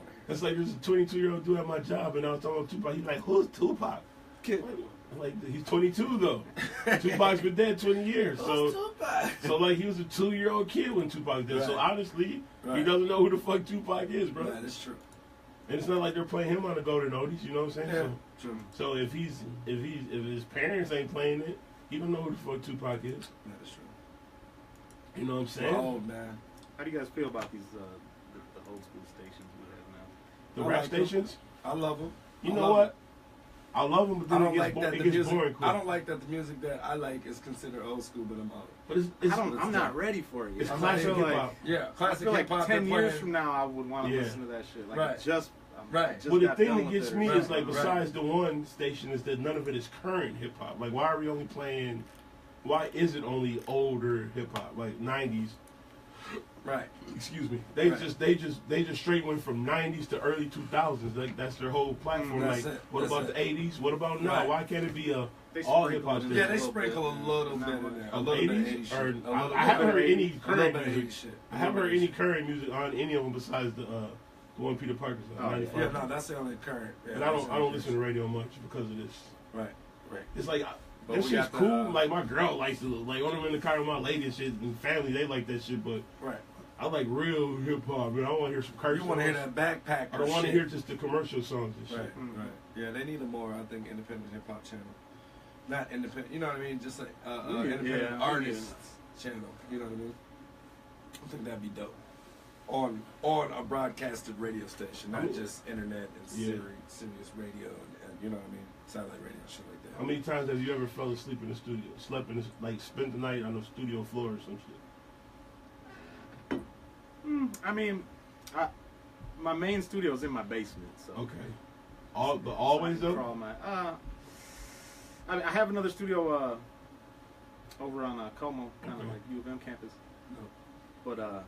to hear. That's like there's a 22-year-old dude at my job, and I was talking about Tupac. He's like, "Who's Tupac?" Kid. Like he's 22 though. Tupac's been dead 20 years. So like he was a 2-year-old kid when Tupac did. So Right. honestly, he Right. doesn't know who the fuck Tupac is, bro. That is true. And it's not like they're playing him on the Golden Oldies. You know what I'm saying? Yeah, true. So if his parents ain't playing it, he don't know who the fuck Tupac is. That is true. You know what I'm saying? We're old, man. How do you guys feel about these the old school stations we have now? The I rap like them. stations. I love them. You know what? I love them, but I then don't like that it the gets music. boring quick. I don't like that the music that I like is considered old school, but I'm old. But it's I'm not ready for it. It's I classic feel hip like- hop. Yeah, I classic feel like hip hop. 10 years from now, I would want to Yeah. listen to that shit. Like Right. Right. just Well, the got thing done that with gets it. me Right, is like right. besides the one station is that none of it is current hip hop. Like why are we only playing? Why is it only older hip hop like 90s? Right. Excuse me. They Right. just straight went from 90s to early 2000s. Like that's their whole platform. That's like it. what That's about it. the 80s? What about now? Right. Why can't it be a They all sprinkle hip hop it in station? Yeah, they little sprinkle bit, a little not bit in much. there. Of A little bit of 80s 80s or shit. A I little haven't bit heard of any 80s. A current little bit of music. 80s shit. I haven't heard any current music on any of them besides the one Peter Parker's on Oh, 95. Yeah, no, that's the only current. Yeah, And I don't listen to radio much because of this. Right. Right. It's like But that we shit's got the, cool. Like my girl likes to like when I'm in the car with my lady and shit and family, they like that shit. But Right. I like real hip hop. Man, I want to hear some curse. You want to hear songs. that backpack? I don't want to hear just the commercial songs and shit. Right. Right. Yeah, they need a more, I think, independent hip hop channel. Not independent. You know what I mean? Just like independent yeah, artists channel. You know what I mean? I think that'd be dope. On a broadcasted radio station, not just internet and Yeah. Sirius radio and you know what I mean, satellite radio and shit like that. How many times have you ever fell asleep in the studio? Slept in the, like spent the night on the studio floor or some shit? I mean, my main studio is in my basement, so Okay. Always though. Crawl my. I mean, I have another studio over on Como, kind of like U of M campus. No. But no,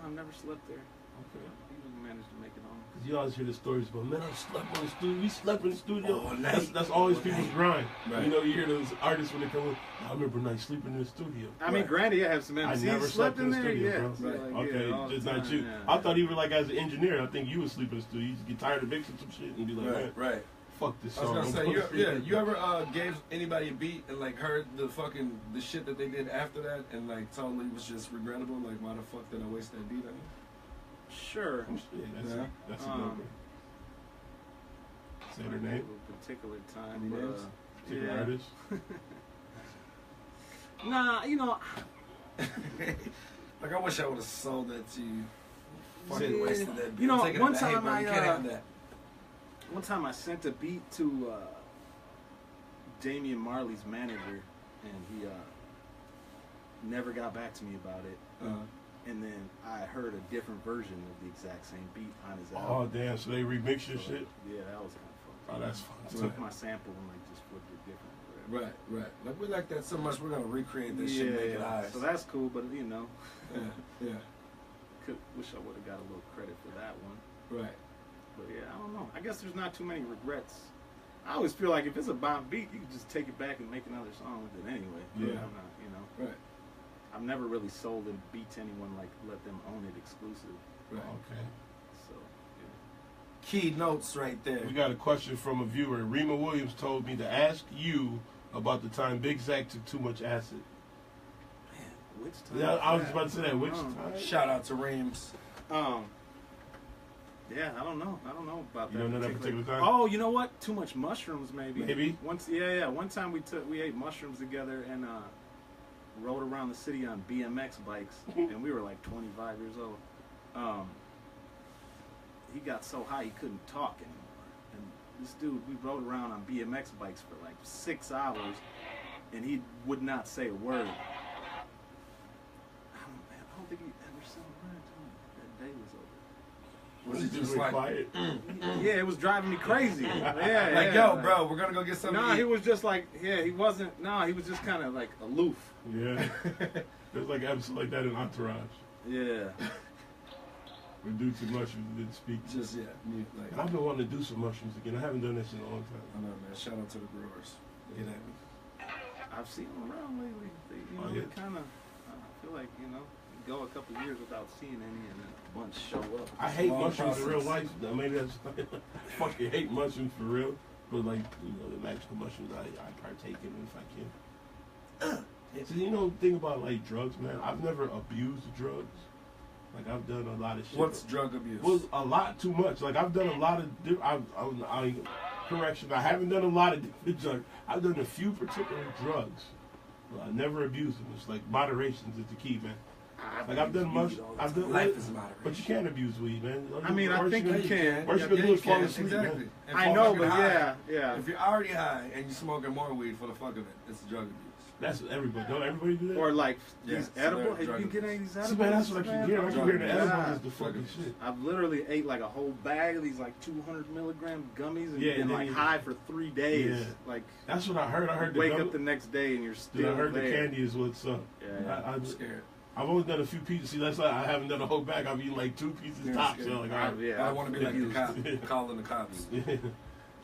I've never slept there. Okay. You managed to make it home. Cause you always hear the stories about, man, I slept in the studio. We slept in the studio. Oh, That's always people's grind. Right. You know, you hear those artists when they come in. I remember night sleeping in the studio. I mean, granted, I have some I MCs never slept in the there. studio, Yeah. bro. So, Right. like, Okay, yeah, all the just not time, you. yeah. I thought even like as an engineer, I think you would sleep in the studio. You just get tired of mixing some shit and be like, man, Right. fuck this I was song. gonna I'm say, gonna sleep. you ever gave anybody a beat and like heard the shit that they did after that and like totally was just regrettable? Like, why the fuck did I waste that beat on you? Sure. Yeah, that's a number. Say their name. A particular time. Any names? Particular artist. Nah, you know. Like, I wish I would have sold that to you. Fucking Yeah. wasted that beat. You know, Taking one it back, time bro. You can't have that. One time I sent a beat to Damian Marley's manager, and he never got back to me about it. And then I heard a different version of the exact same beat on his Oh album. damn! So they remix your shit. Yeah, that was kind of fun. Oh, that's I fun. took my sample and like just flipped it different. or whatever. Right. Like, we like that so much, we're gonna recreate this shit and make it ours. So that's cool, but you know, Yeah. wish I would have got a little credit for that one. Right. But yeah, I don't know. I guess there's not too many regrets. I always feel like if it's a bomb beat, you can just take it back and make another song with it anyway. Yeah. I'm not, you know. Right. I've never really sold a beat to anyone, like let them own it exclusive. Right. Okay. So, yeah. Key notes right there. We got a question from a viewer. Rima Williams told me to ask you about the time Big Zach took too much acid. Man, which time? Yeah, I was about to say that. Which time? time? Shout out to Reams. Yeah, I don't know. I don't know about You that. don't know that particular time? Oh, you know what? Too much mushrooms, maybe. Maybe? Yeah. One time we ate mushrooms together and rode around the city on BMX bikes, and we were like 25 years old. He got so high he couldn't talk anymore. And this dude, we rode around on BMX bikes for like 6 hours, and he would not say a word. I don't think he ever said a word to me. That day was over. Was he just like, quiet? Yeah, it was driving me crazy. Yeah, like, yeah, yo, bro, we're gonna go get something No, to he eat. was just like, he wasn't. No, he was just kind of like aloof. Yeah. There's like an episode like that in Entourage. Yeah. We do too much and didn't speak. Just, yeah, mute, like, I've been wanting to do some mushrooms again. I haven't done this in a long I time. know, man. Shout out to the brewers. Get at me. I've seen them around lately. They, Oh, they yeah? kind of. I feel like you go a couple years without seeing any, and then a bunch show up. I hate Long mushrooms in real process. life. Now, maybe that's fucking hate mushrooms for real. But like, the magical mushrooms I partake in if I can. So the thing about like drugs, man, I've never abused drugs. Like I've done a lot of shit. What's drug abuse? Was a lot too much. Like I've done a lot of correction. I haven't done a lot of different drugs. I've done a few particular drugs. But I never abused them. It's like moderation is the key, man. Like I've done much. I've done Life is moderation. but you can't abuse weed, man. I mean, I think you can. Worst you can do is fall asleep, exactly. man. And I fall know, fucking but high. yeah. If you're already high and you're smoking more weed for the fuck of it, it's drug abuse. That's everybody. Don't everybody do that? Or like Yeah, these so edible. they're Have drug you get any of these See, edibles? man, that's what I keep hearing. I keep hearing the Yeah. edibles is the fucking shit. I've literally ate like a whole bag of these like 200 milligram gummies and Yeah, been and then like you- high for 3 days. Yeah. Like That's what I heard. I heard the wake gum- up the next day and you're Dude, still I heard there. the candy is what's up. Yeah. I'm scared. I've only done a few pieces. See, that's why I haven't done a whole bag. I've eaten like 2 pieces Yeah, tops. scared. So like, all right, Yeah. I want to be like the abused. cop, calling the cops.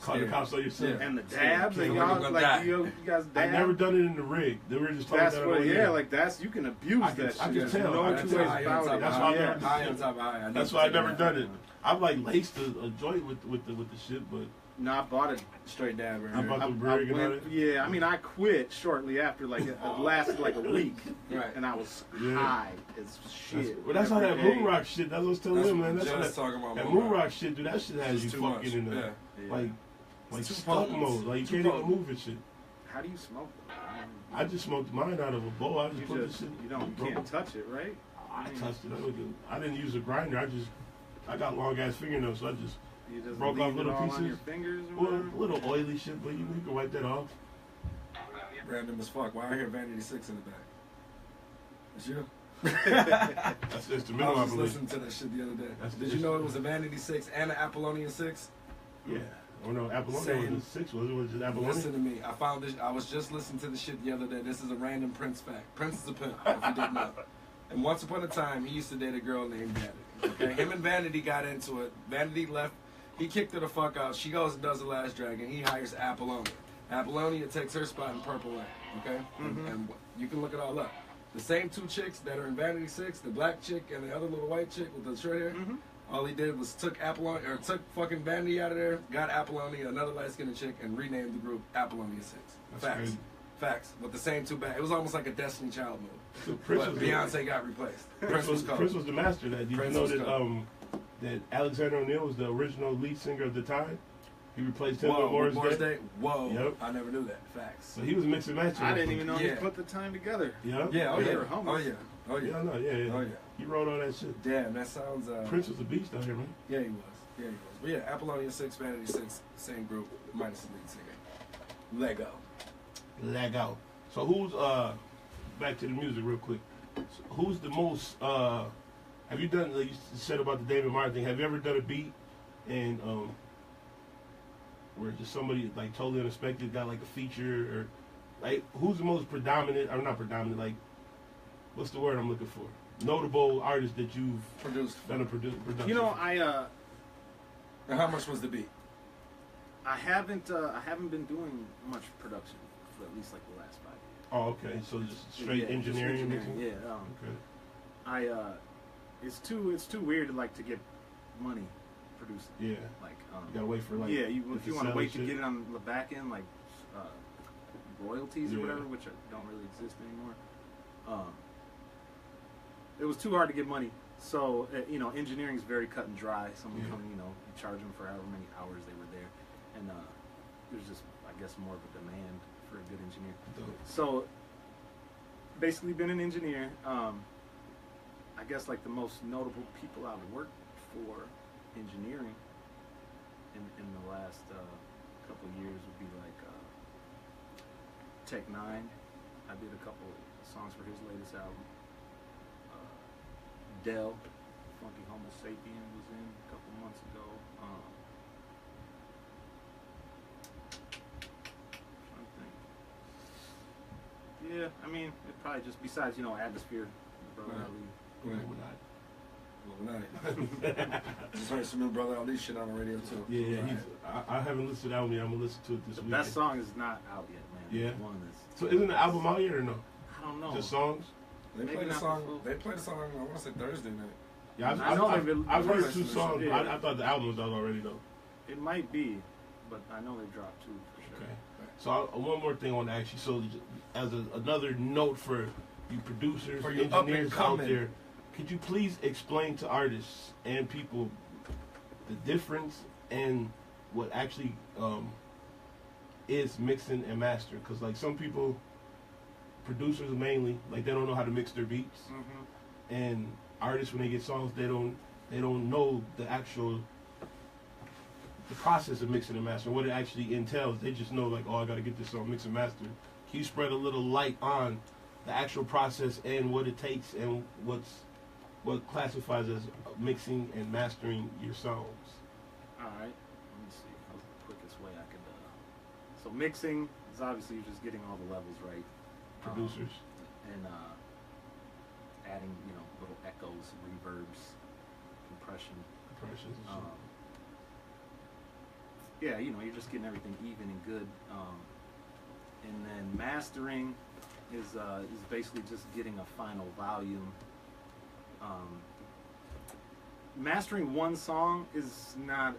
Call the Scared. cops on yourself. Yeah. And the dabs, and You're y'all gonna like die. you guys dab. I never done it in the rig. They were just talking That's about what, it. yeah, like that's you can abuse I can- that I shit. can There's tell. no I two can ways tell. about it. That's why I yeah. never- High on top of high. That's why I've never done it. I've like laced a joint with the shit, but No, I bought it. Straight dab right I here. bought the I brig and all went, that. yeah, I mean, I quit shortly after. Like it lasted like a week, Right. and I was Yeah. high as shit. Well, that's how that every moon day. rock shit. That's what I was telling That's him, what man. That's Jenna's what that, talking about. that moon rock shit, dude. That shit has you It's too fucking much. in the Yeah. Yeah. like It's too stuck potent. mode. Like you Too can't even potent. move and shit. How do you smoke? I just smoked mine out of a bowl. I just You put just this shit. you can't touch it, right? I touched it. I didn't use a grinder. I got long ass fingernails, so I just You just broke leave off it little all on pieces. your fingers or well, whatever? a little oily shit, but you can wipe that off. Random as fuck. Why I hear Vanity 6 in the back? That's you? That's I instrumental, I was just believe. listening to that shit the other day. That's Did you know it was a Vanity 6 and an Apollonian 6? Yeah. Or no, Apollonia Saying- was 6, was it? Was it Apollonia? Listen to me. I found this. I was just listening to the shit the other day. This is a random Prince fact. Prince is a pimp, if you didn't know. And once upon a time, he used to date a girl named Vanity. Okay, him and Vanity got into it. Vanity left. He kicked her the fuck out. She goes and does the Last Dragon. He hires Apollonia. Apollonia takes her spot in Purple Rain. Okay, and you can look it all up. The same 2 chicks that are in Vanity 6, the black chick and the other little white chick with the short hair. All he did was took fucking Vanity out of there, got Apollonia, another light-skinned chick, and renamed the group Apollonia 6. That's Facts. crazy. Facts. With the same 2 back. It was almost like a Destiny Child move. So Prince But was Beyonce got replaced. Prince was the master of that. Did you Prince know was that cold. that Alexander O'Neal was the original lead singer of the time? He replaced him Whoa, on Morris Day. Day? Whoa. Yep. I never knew that. Facts. So he was mixing matching. I didn't even know he Yeah. put the time together. Yeah. Yeah, oh They yeah. were homies. Oh yeah. Oh yeah. Yeah, no, yeah. Oh yeah. He wrote all that shit. Damn, that sounds Prince was a beast out here, man. Yeah, he was. Yeah, he was. But yeah, Apollonia 6, Vanity 6, same group, minus the lead singer. Lego. Lego. So who's back to the music real quick. So who's the most have you done, like you said about the David Martin thing, have you ever done a beat and where just somebody like totally unexpected got like a feature, or like who's the most predominant, or not predominant, like what's the word I'm looking for, notable artist that you've Produced. done a production? You know, for? And how much was the beat? I haven't been doing much production for at least like the last 5 years. Oh, okay. So just straight Yeah, just engineering. engineering, mixing? yeah. Okay. It's too weird to like to get money produced. Yeah. Like You gotta wait for like. yeah, if you want to wait to shit. get it on the back end, like royalties Yeah. or whatever, which don't really exist anymore. It was too hard to get money. So engineering is very cut and dry. Someone Yeah. come, you charge them for however many hours they were there, and there's just, I guess, more of a demand for a good engineer. Dope. So basically, been an engineer. I guess like the most notable people I've worked for engineering in the last couple of years would be like THANG. I did a couple songs for his latest album. Dell, Funky Homo Sapien, was in a couple months ago. Trying to think. Yeah, I mean, it probably just, besides Atmosphere, Brother Right. Ali. Illuminati. Just heard some new Brother Ali shit on the radio too. Yeah, Right. I haven't listened to that one yet. I'm gonna listen to it this The week. best song is not out yet, man. Yeah. The one that's, So isn't the album out yet or no? I don't know. Just songs? They Maybe played the not song. the full- They played the song. I want to say Thursday night. Yeah, I know they've I've heard released 2 some songs. shit. But I thought the album was out already though. It might be, but I know they dropped 2 for sure. Okay. So one more thing I want to ask you. So as another note for you producers, For you engineers out up-and-coming. there, could you please explain to artists and people the difference and what actually is mixing and mastering? Because like some people, producers mainly, like they don't know how to mix their beats, Mm-hmm. and artists when they get songs they don't know the process of mixing and mastering, what it actually entails. They just know like, oh, I got to get this song mixed and mastered. Can you spread a little light on the actual process and what it takes and what classifies as mixing and mastering your songs? All right. Let me see. How's the quickest way I could. So mixing is obviously just getting all the levels right. Producers. And adding, little echoes, reverbs, compression. Impressions and shit. Yeah, you're just getting everything even and good. And then mastering is basically just getting a final volume. Mastering one song is not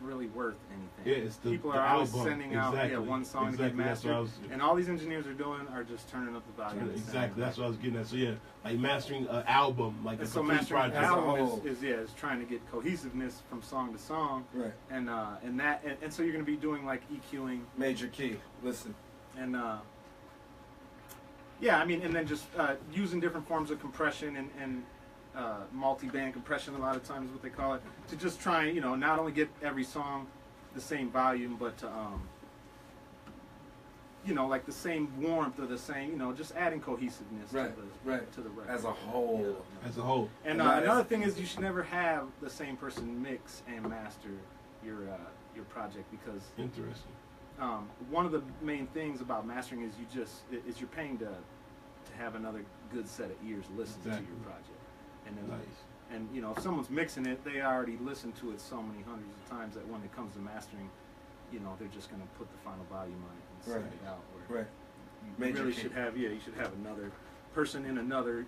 really worth anything. Yeah, it's people the are always album. sending out one song to get Exactly, that's what I mastered, was- and all these engineers are doing are just turning up the volume. and sending Exactly, it that's back. what I was getting at. So yeah, like mastering an album, like a And so complete mastering an project. album is trying to get cohesiveness from song to song, Right. and so you're going to be doing like EQing Major key. Listen. and yeah, I mean, and then just using different forms of compression and multi-band compression, a lot of times what they call it, to just try and not only get every song the same volume, but to like the same warmth or the same, just adding cohesiveness Right. to the record As a whole. As a whole. And And that another is- thing is you should never have the same person mix and master your your project because Interesting. one of the main things about mastering is you're paying to have another good set of ears listen to Exactly. your project, and then, Nice. and you know if someone's mixing it, they already listened to it so many hundreds of times that when it comes to mastering, you know they're just gonna put the final volume on it and send Right. it out. Where Right. you Major really key. should have you should have another person in another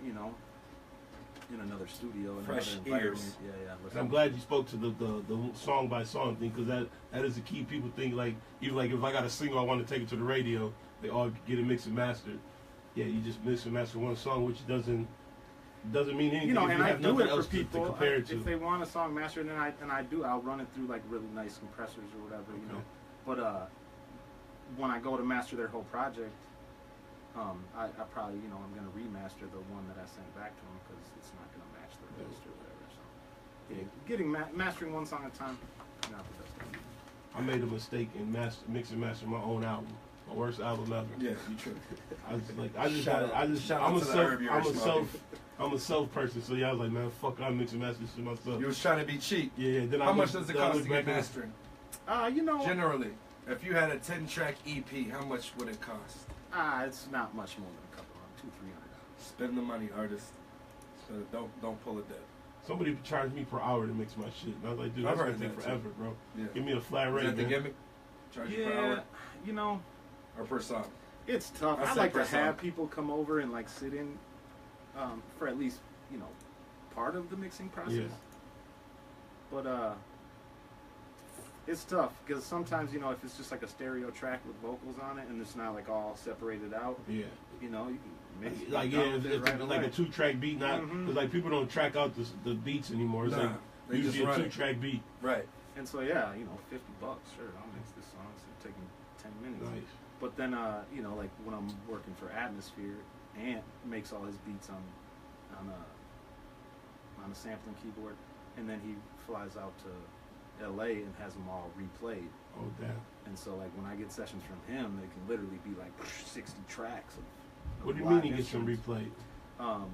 in another studio, Fresh another environment. ears. And I'm glad you spoke to the song by song thing because that is the key. People think like even like if I got a single I want to take it to the radio, they all get it mixed and mastered. Yeah, you just mix and master one song, which doesn't mean anything. You know, if and you I have do nothing it for else to people. compare it to. If they want a song mastered, I'll run it through like really nice compressors or whatever, you know. But when I go to master their whole project, I probably I'm gonna remaster the one that I sent back to them because it's not gonna match the rest or whatever. So yeah, mastering one song at a time, not the best thing. I made a mistake in mix and master my own album, my worst album ever. Yeah, you true. I'm a self person, so yeah, I was like, man, fuck, I mix and master this shit myself. You was trying to be cheap. Yeah. Then How much does it cost to get mastering? You know, Generally, if you had a 10-track EP, how much would it cost? it's not much more than a couple of $200-300. Spend the money, artist. Spend it. Don't pull it dead. Somebody charged me per hour to mix my shit, and I was like, dude, that's I've gonna heard take that forever, bro. Yeah. Give me a flat Is rate, that the man. gimmick? Charge you per hour You know, or per song? it's tough. I I say like per to have song. people come over and like sit in for at least part of the mixing process. Yeah. But it's tough because sometimes if it's just like a stereo track with vocals on it and it's not like all separated out, Yeah. you can mix it. Like done if with it it's right like away. a 2-track beat, not Mhm. because like people don't track out the beats anymore. It's Nah, like they just usually a run it. 2-track beat. Right. And so yeah, $50, sure, I'll mix this song. It's taking 10 minutes. Nice. But then like when I'm working for Atmosphere, Ant makes all his beats on a sampling keyboard, and then he flies out to LA and has them all replayed. Oh damn. And so like when I get sessions from him, they can literally be like 60 tracks of What do you live mean he gets them instruments. replayed?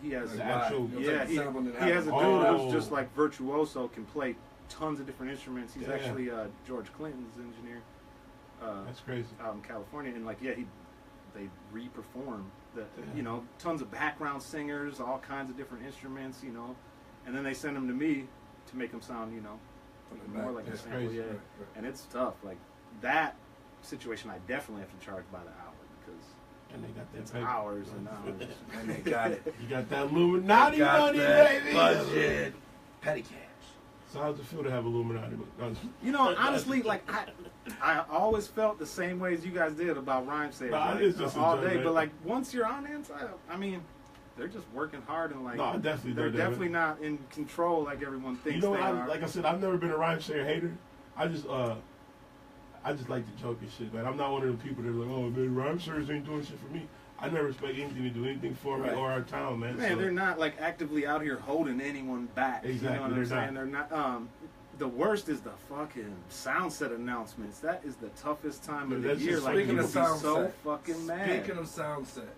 He has The actual- yeah, he has a dude Oh. who's just like virtuoso, can play tons of different instruments. He's Yeah. actually George Clinton's engineer That's crazy. out in California, and like they re-perform the Yeah. tons of background singers, all kinds of different instruments, and then they send them to me to make them sound more like a That's sample. crazy. Yeah, Right. and it's tough. Like that situation, I definitely have to charge by the hour because And they got that it's paper. hours and hours. And they got it. You got that Illuminati Got money, that baby. budget. Petty cash. So how's it feel to have Illuminati money? Honestly, like I always felt the same way as you guys did about rhyme sayers Nah, like, it's just all enjoyment. day. But like once you're on the inside, I mean, they're just working hard and like No, I definitely they're know that, definitely man. not in control like everyone thinks You know, they are. like I said, I've never been a rhyme sayer hater. I just like to joke and shit, man. I'm not one of them people that are like, oh man, rhyme sayers ain't doing shit for me. I never expect anything to do anything for me Right. or our town, man. Man, So, they're not like actively out here holding anyone back. Exactly, You know what they're I'm saying? not. They're not. The worst is the fucking sound set announcements. That is the toughest time of the That's year. just Like Speaking people of be sound so set, fucking mad. Speaking of sound set,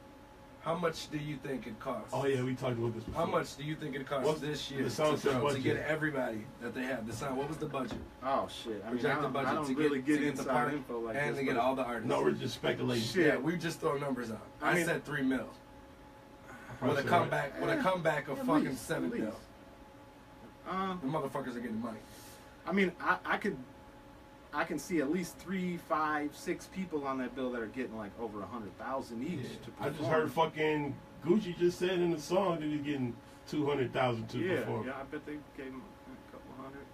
how much do you think it costs? Oh yeah, we talked about this before. How much do you think it costs What's this year the sound set to budget? get everybody that they have? The sound. What was the budget? Oh shit! I mean, Projected I don't, budget I don't to really get the inside party info like and this. to get but all the artists. No, we're just speculating. Shit. Yeah, we just throw numbers out. I I mean- said $3 million. Probably With a say right. comeback, with a comeback of At fucking least, $7 at million. least. The motherfuckers are getting money. I mean, I can see at least 3, 5, 6 people on that bill that are getting like over 100,000 each Yeah. to perform. I just heard fucking Gucci just said in the song that he's getting 200,000 to perform. Yeah, I bet they gave him a couple hundred.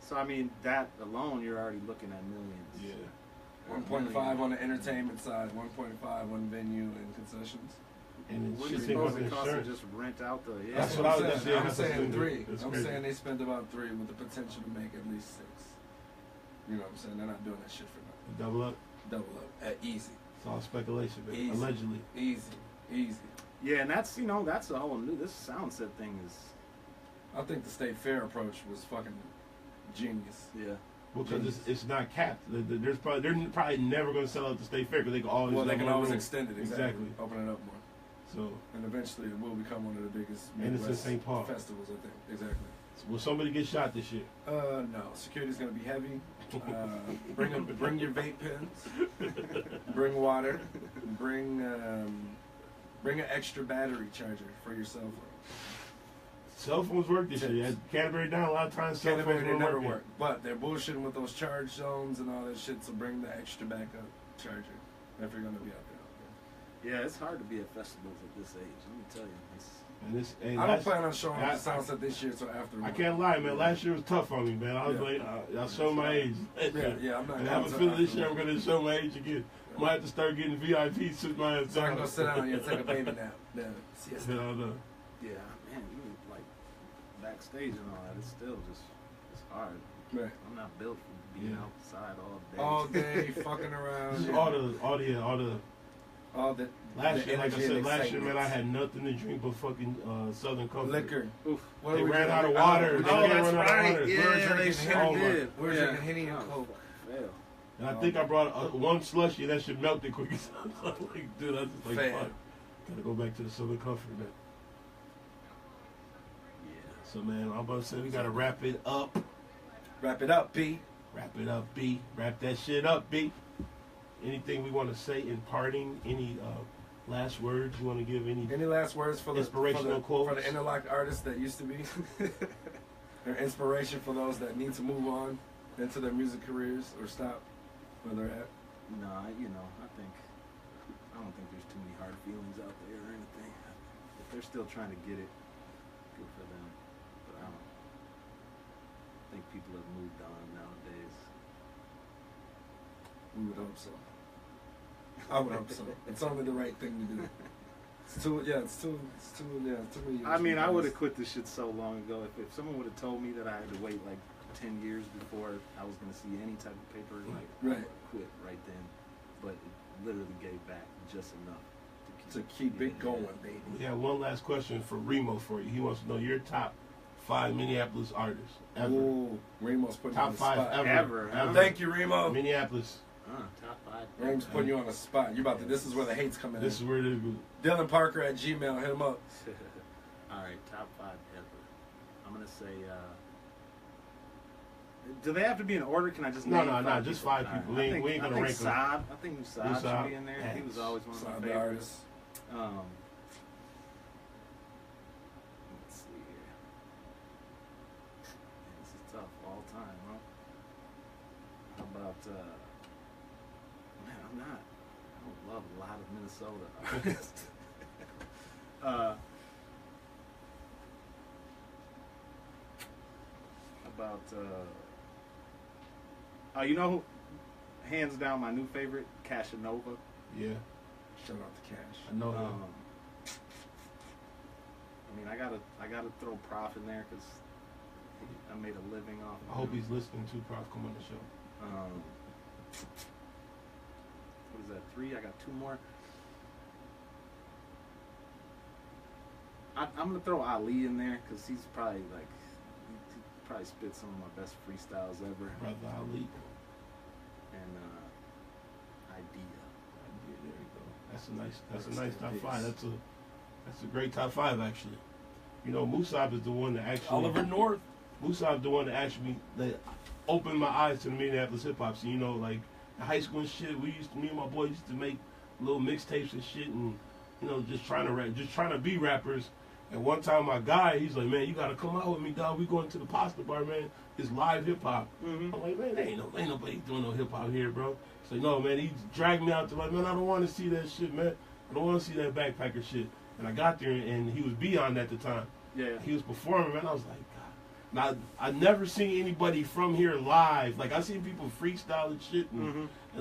So I mean, that alone, you're already looking at millions. Yeah. 1.5 on the entertainment side, 1.5 on venue and concessions. And What it's do shit you about suppose the it costs to insurance. just rent out the? Yeah. That's That's what what I I'm was- saying. yeah, I'm that's saying what 3. it's I'm crazy. saying they spend about 3 with the potential to make at least 6. You know what I'm saying? They're not doing that shit for nothing. Double up. Double up. At easy. It's all speculation, man. Easy. Allegedly. Easy. Yeah, and that's that's a whole new. This sound set thing is. I think the state fair approach was fucking genius. Yeah. Because it's not capped. They're probably never going to sell out the state fair because they can always. Well, they double can the always room. extend it. Exactly. Open it up more. So And eventually it will become one of the biggest And it's in Midwest St. Paul. festivals, I think. Exactly. Will somebody get shot this year? No. Security's gonna be heavy. Bring your vape pens. Bring water. Bring an extra battery charger for your cell phone. Cell phones work this year. At Canterbury down, a lot of times cell Canterbury, phones they don't never work. work. But they're bullshitting with those charge zones and all that shit, so bring the extra backup charger if you're gonna be out there. Yeah, it's hard to be at festivals at this age. Let me tell you. And I don't plan on showing up to Sunset this year until after. I can't lie, man. Last year was tough on me, man. I was like, I'll show my age. Yeah, I'm not. And I have a feeling this year I'm going to show my age again. I might have to start getting VIP sit my ass So I down. can go sit down here and take a baby nap. Siesta. Yeah, I know. Yeah, man, even like backstage and all that, it's still just it's hard. Right. I'm not built for being outside All day fucking around. Just all the last the year, like I energy said, and last year, man, I excitement. had nothing to drink but fucking Southern Comfort. Liquor. Oof. What They are we ran doing? out of water. Oh, They can't run out of water. Yeah, We're they drinking sure Henny. did. We're drinking Henny and Coke. Fail. And I think I brought one slushy that should melt it quick. I'm like, dude, I was just like, Fair. fuck. Gotta go back to the Southern Comfort, man. Yeah. So, man, I'm about to say we gotta wrap it up. Wrap it up, B. Wrap it up, B. Wrap that shit up, B. Anything we want to say in parting? Any last words you want to give? Any last words for the inspirational quotes for the Interlock artists that used to be? Their inspiration for those that need to move on into their music careers or stop where they're at. Nah, I don't think there's too many hard feelings out there or anything. If they're still trying to get it, good for them. But I don't think people have moved on nowadays. We would hope so. I would hope so. It's only the right thing to do. It's too many. I mean, I would have quit this shit so long ago. If someone would have told me that I had to wait like 10 years before I was going to see any type of paper, like, I Right. would quit right then. But it literally gave back just enough to keep it going, baby. We have one last question for Remo for you. He wants to know your top 5 Minneapolis artists ever. Ooh, Remo's putting you on Top the 5 spot. ever. Ever. Thank you, Remo. Minneapolis. Top 5. Remo's putting you on the spot. You about to. This is where the hate's coming This is in. where it is. Dylan Parker at Gmail. Hit him up. All right, top 5 ever. I'm gonna say. Do they have to be in order? Can I just No, name no, just 5 people. Right. We ain't gonna I rank think them. Saad. I think Saad Saad. should be in there. He was always one of my Some favorites. artists. Let's see here. Man, this is tough all time, huh? How about man, I don't love a lot of Minnesota artists. About you know who, hands down my new favorite, Cashanova. Yeah, Shout out to Cash. I know him. I mean, I gotta throw Prof in there because I made a living off of I hope him. he's listening to Prof come on the show. What is that, 3? I got 2 more. I'm gonna throw Ali in there because he's probably like he probably spit some of my best freestyles ever. Brother Ali. And Idea. Yeah, there you go. That's a nice top 5. That's a great top 5 actually. You know, Musab is the one that actually Oliver North. Musab the one that actually that opened my eyes to the Minneapolis hip hop scene. You know, like in high school and shit, me and my boys used to make little mixtapes and shit, and you know, just trying to be rappers. And one time my guy, he's like, man, you gotta come out with me, dog. We going to the pasta bar, man. It's live hip hop. Mm-hmm. I'm like, man, ain't nobody doing no hip hop here, bro. So no, man, he dragged me out to like, man, I don't want to see that shit, man. I don't want to see that backpacker shit. And I got there, and he was Beyond at the time. Yeah. He was performing, man. I was like, God. Now, I never seen anybody from here live. Like, I seen people freestyle and shit,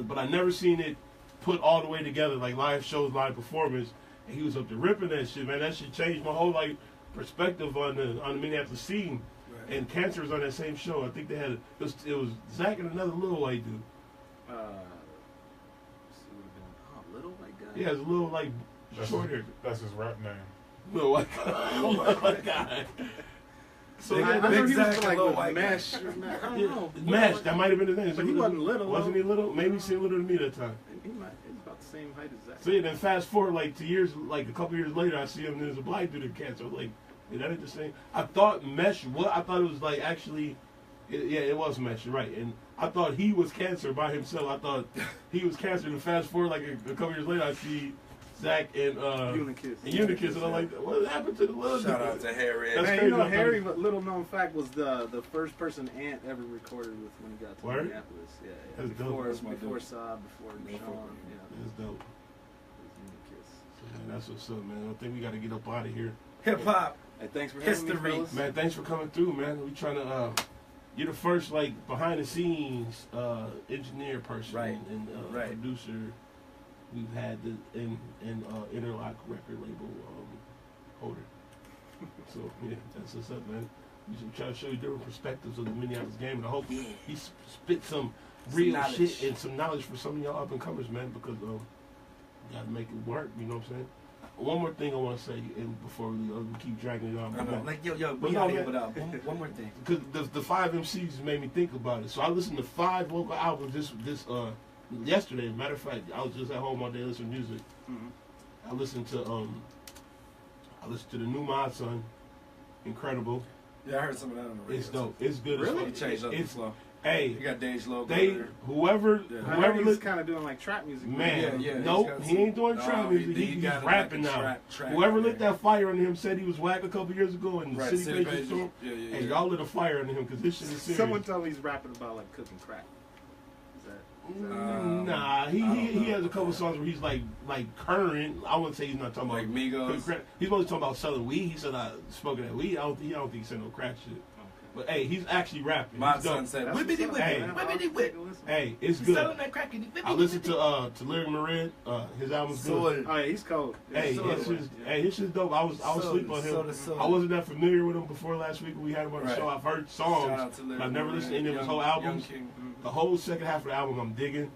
but I never seen it put all the way together, like live shows, live performance. And he was up there ripping that shit, man. That shit changed my whole like perspective on the Minneapolis scene. Right. And Cancer was on that same show. I think they had it was Zach and another little white dude. Little white guy. Yeah, it's a little like short hair. That's his rap name. Little white guy. Little white guy. So I yeah, know he was Zach, like little with white Mesh. I don't know. Mesh, that might have been his name. But he wasn't little. Wasn't he little? Maybe he seemed little to me that time. He's about the same height as Zach. So yeah, then fast forward like 2 years, like a couple years later, I see him and there's a black dude in Cancer. I'm like, Yeah, that ain't the same. I thought Mesh. I thought it was like actually. It was Mesh, right? And I thought he was Cancer by himself. I thought he was Cancer. And fast forward like a couple years later, I see Zach and Unicus, and I'm like, what happened to the little? Shout out to Harry. That's Man, crazy. you know, Harry, little known fact, was the first person Ant ever recorded with when he got to Word? Minneapolis. Yeah, That's dope. before That's my before dope. Saab, before Deshaun. Yeah, That's dope. Unicus. Man, that's what's up, man. I think we got to get up out of here. Hip hop. Hey, thanks for having me, History. fellas. Man, thanks for coming through, man. We trying to. You're the first like behind the scenes engineer person Right. and Right. producer we've had in Interlock record label holder. So yeah, that's what's up, man. We should try to show you different perspectives of the Minneapolis game, and I hope he spit some real knowledge. shit and some knowledge for some of y'all up and comers, man. Because you gotta make it work. You know what I'm saying? One more thing I want to say, and before we keep dragging it on. I know. Like, yo, But we no, out here man. without one more thing. Because the 5 MCs made me think about it. So I listened to 5 local albums yesterday. Matter of fact, I was just at home all day listening to music. Mhm. I listened to the new Mod Son, incredible. Yeah, I heard some of that on the radio. It's dope. It's good. Really? He As changed fuck. up the flow. Hey, You got Dage Low. whoever Yeah. I heard whoever he's lit, kind of doing like trap music. man, Yeah, he's nope, got he some- ain't doing No, trap he- music. he He's got it rapping like a now. trap Whoever in lit there. that fire under him said he was whack a couple years ago, and Right, the City city pages Pages. to him. Yeah, yeah, Hey, yeah. y'all lit a fire under him because this shit is serious. Someone told me he's rapping about like cooking crack. Is that Nah, he I don't he know. has a couple songs where he's like current. I wouldn't say he's not talking Like about Migos. He's mostly talking about selling weed. He said I smoking that weed. I don't think he said no crack shit. okay. But hey, he's actually rapping. My He's dope. son said, That's whippity what's up, Hey. man. whippity, I'll whippity take whip. a listen. Hey, it's He's good. selling that crackity, whippity, I listened whippity. to Lyric Marin. His album's good. Sword. Oh yeah, he's cold. Hey, Sword. his shit's dope. I was asleep on him. I wasn't that familiar with him before last week when we had him on the Right. show. I've heard Shout songs, out to but Lyric I've never Marin, listened to any of his Young- whole albums. Young King. The whole second half of the album I'm digging.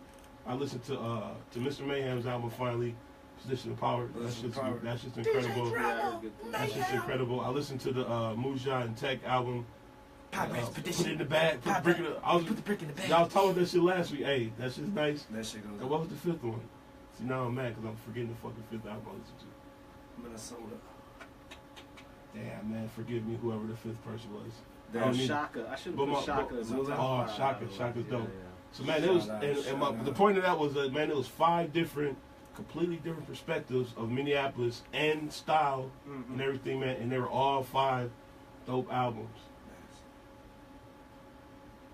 I listened to Mr. Mayhem's album finally, Position of Power. Position of Power. That's just incredible. Yeah, I heard good things. That's just incredible. I listened to the Muja and Tech album. Pop-Race Put it petition. in the bag. Put the brick in the. Put the brick in the bag. Y'all told that shit last week. Hey, that shit's nice. That shit goes And what was the 5th one? See, now I'm mad because I'm forgetting the fucking 5th album I listened to. Minnesota. Damn, man, forgive me, whoever the 5th person was. Oh, I don't need- Shaka. I should But have my- put Shaka but- as my Oh, top 5. Shaka's Yeah, dope. yeah. So man, it was, Shout out, and shout the out. point of that was that man, it was 5 different, completely different perspectives of Minneapolis and style Mhm. and everything, man, and they were all 5 dope albums.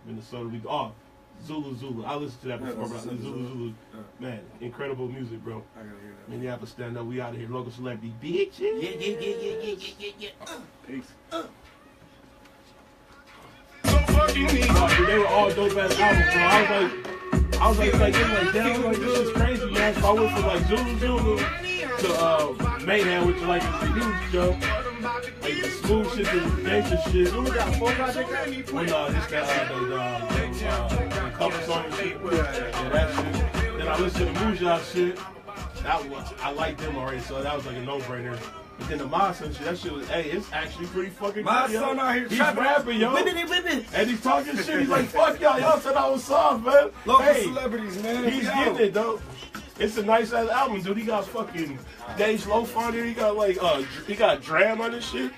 Minnesota, Zulu. I listened to that Yeah, before, that's but Zulu. Yeah. Man, incredible music, bro. I gotta hear that. Minneapolis, stand up. We out of here. Local celebrity, bitches. Peace. Dude, they were all dope ass albums, bro. I was like, damn, like this is crazy, man. So I went from like Zulu to Mayhem, which is like a huge jump. Like the smooth shit to the gangster shit. Who got 4 projects out? When this guy, the cover song and shit. Yeah, that shit. Then I listened to the Muja shit. I liked them already, so that was like a no-brainer. But then the Masa shit, that shit was, hey, it's actually pretty fucking My good, yo. son out here He's trapping. rapping, yo. Whippity. And he's talking shit. He's like, fuck y'all. Y'all said I was soft, man. Local Hey, celebrities, man. he's Yo. getting it, though. It's a nice ass album, dude. He got fucking Dage Loaf on there. He got like, he got Dram on this shit.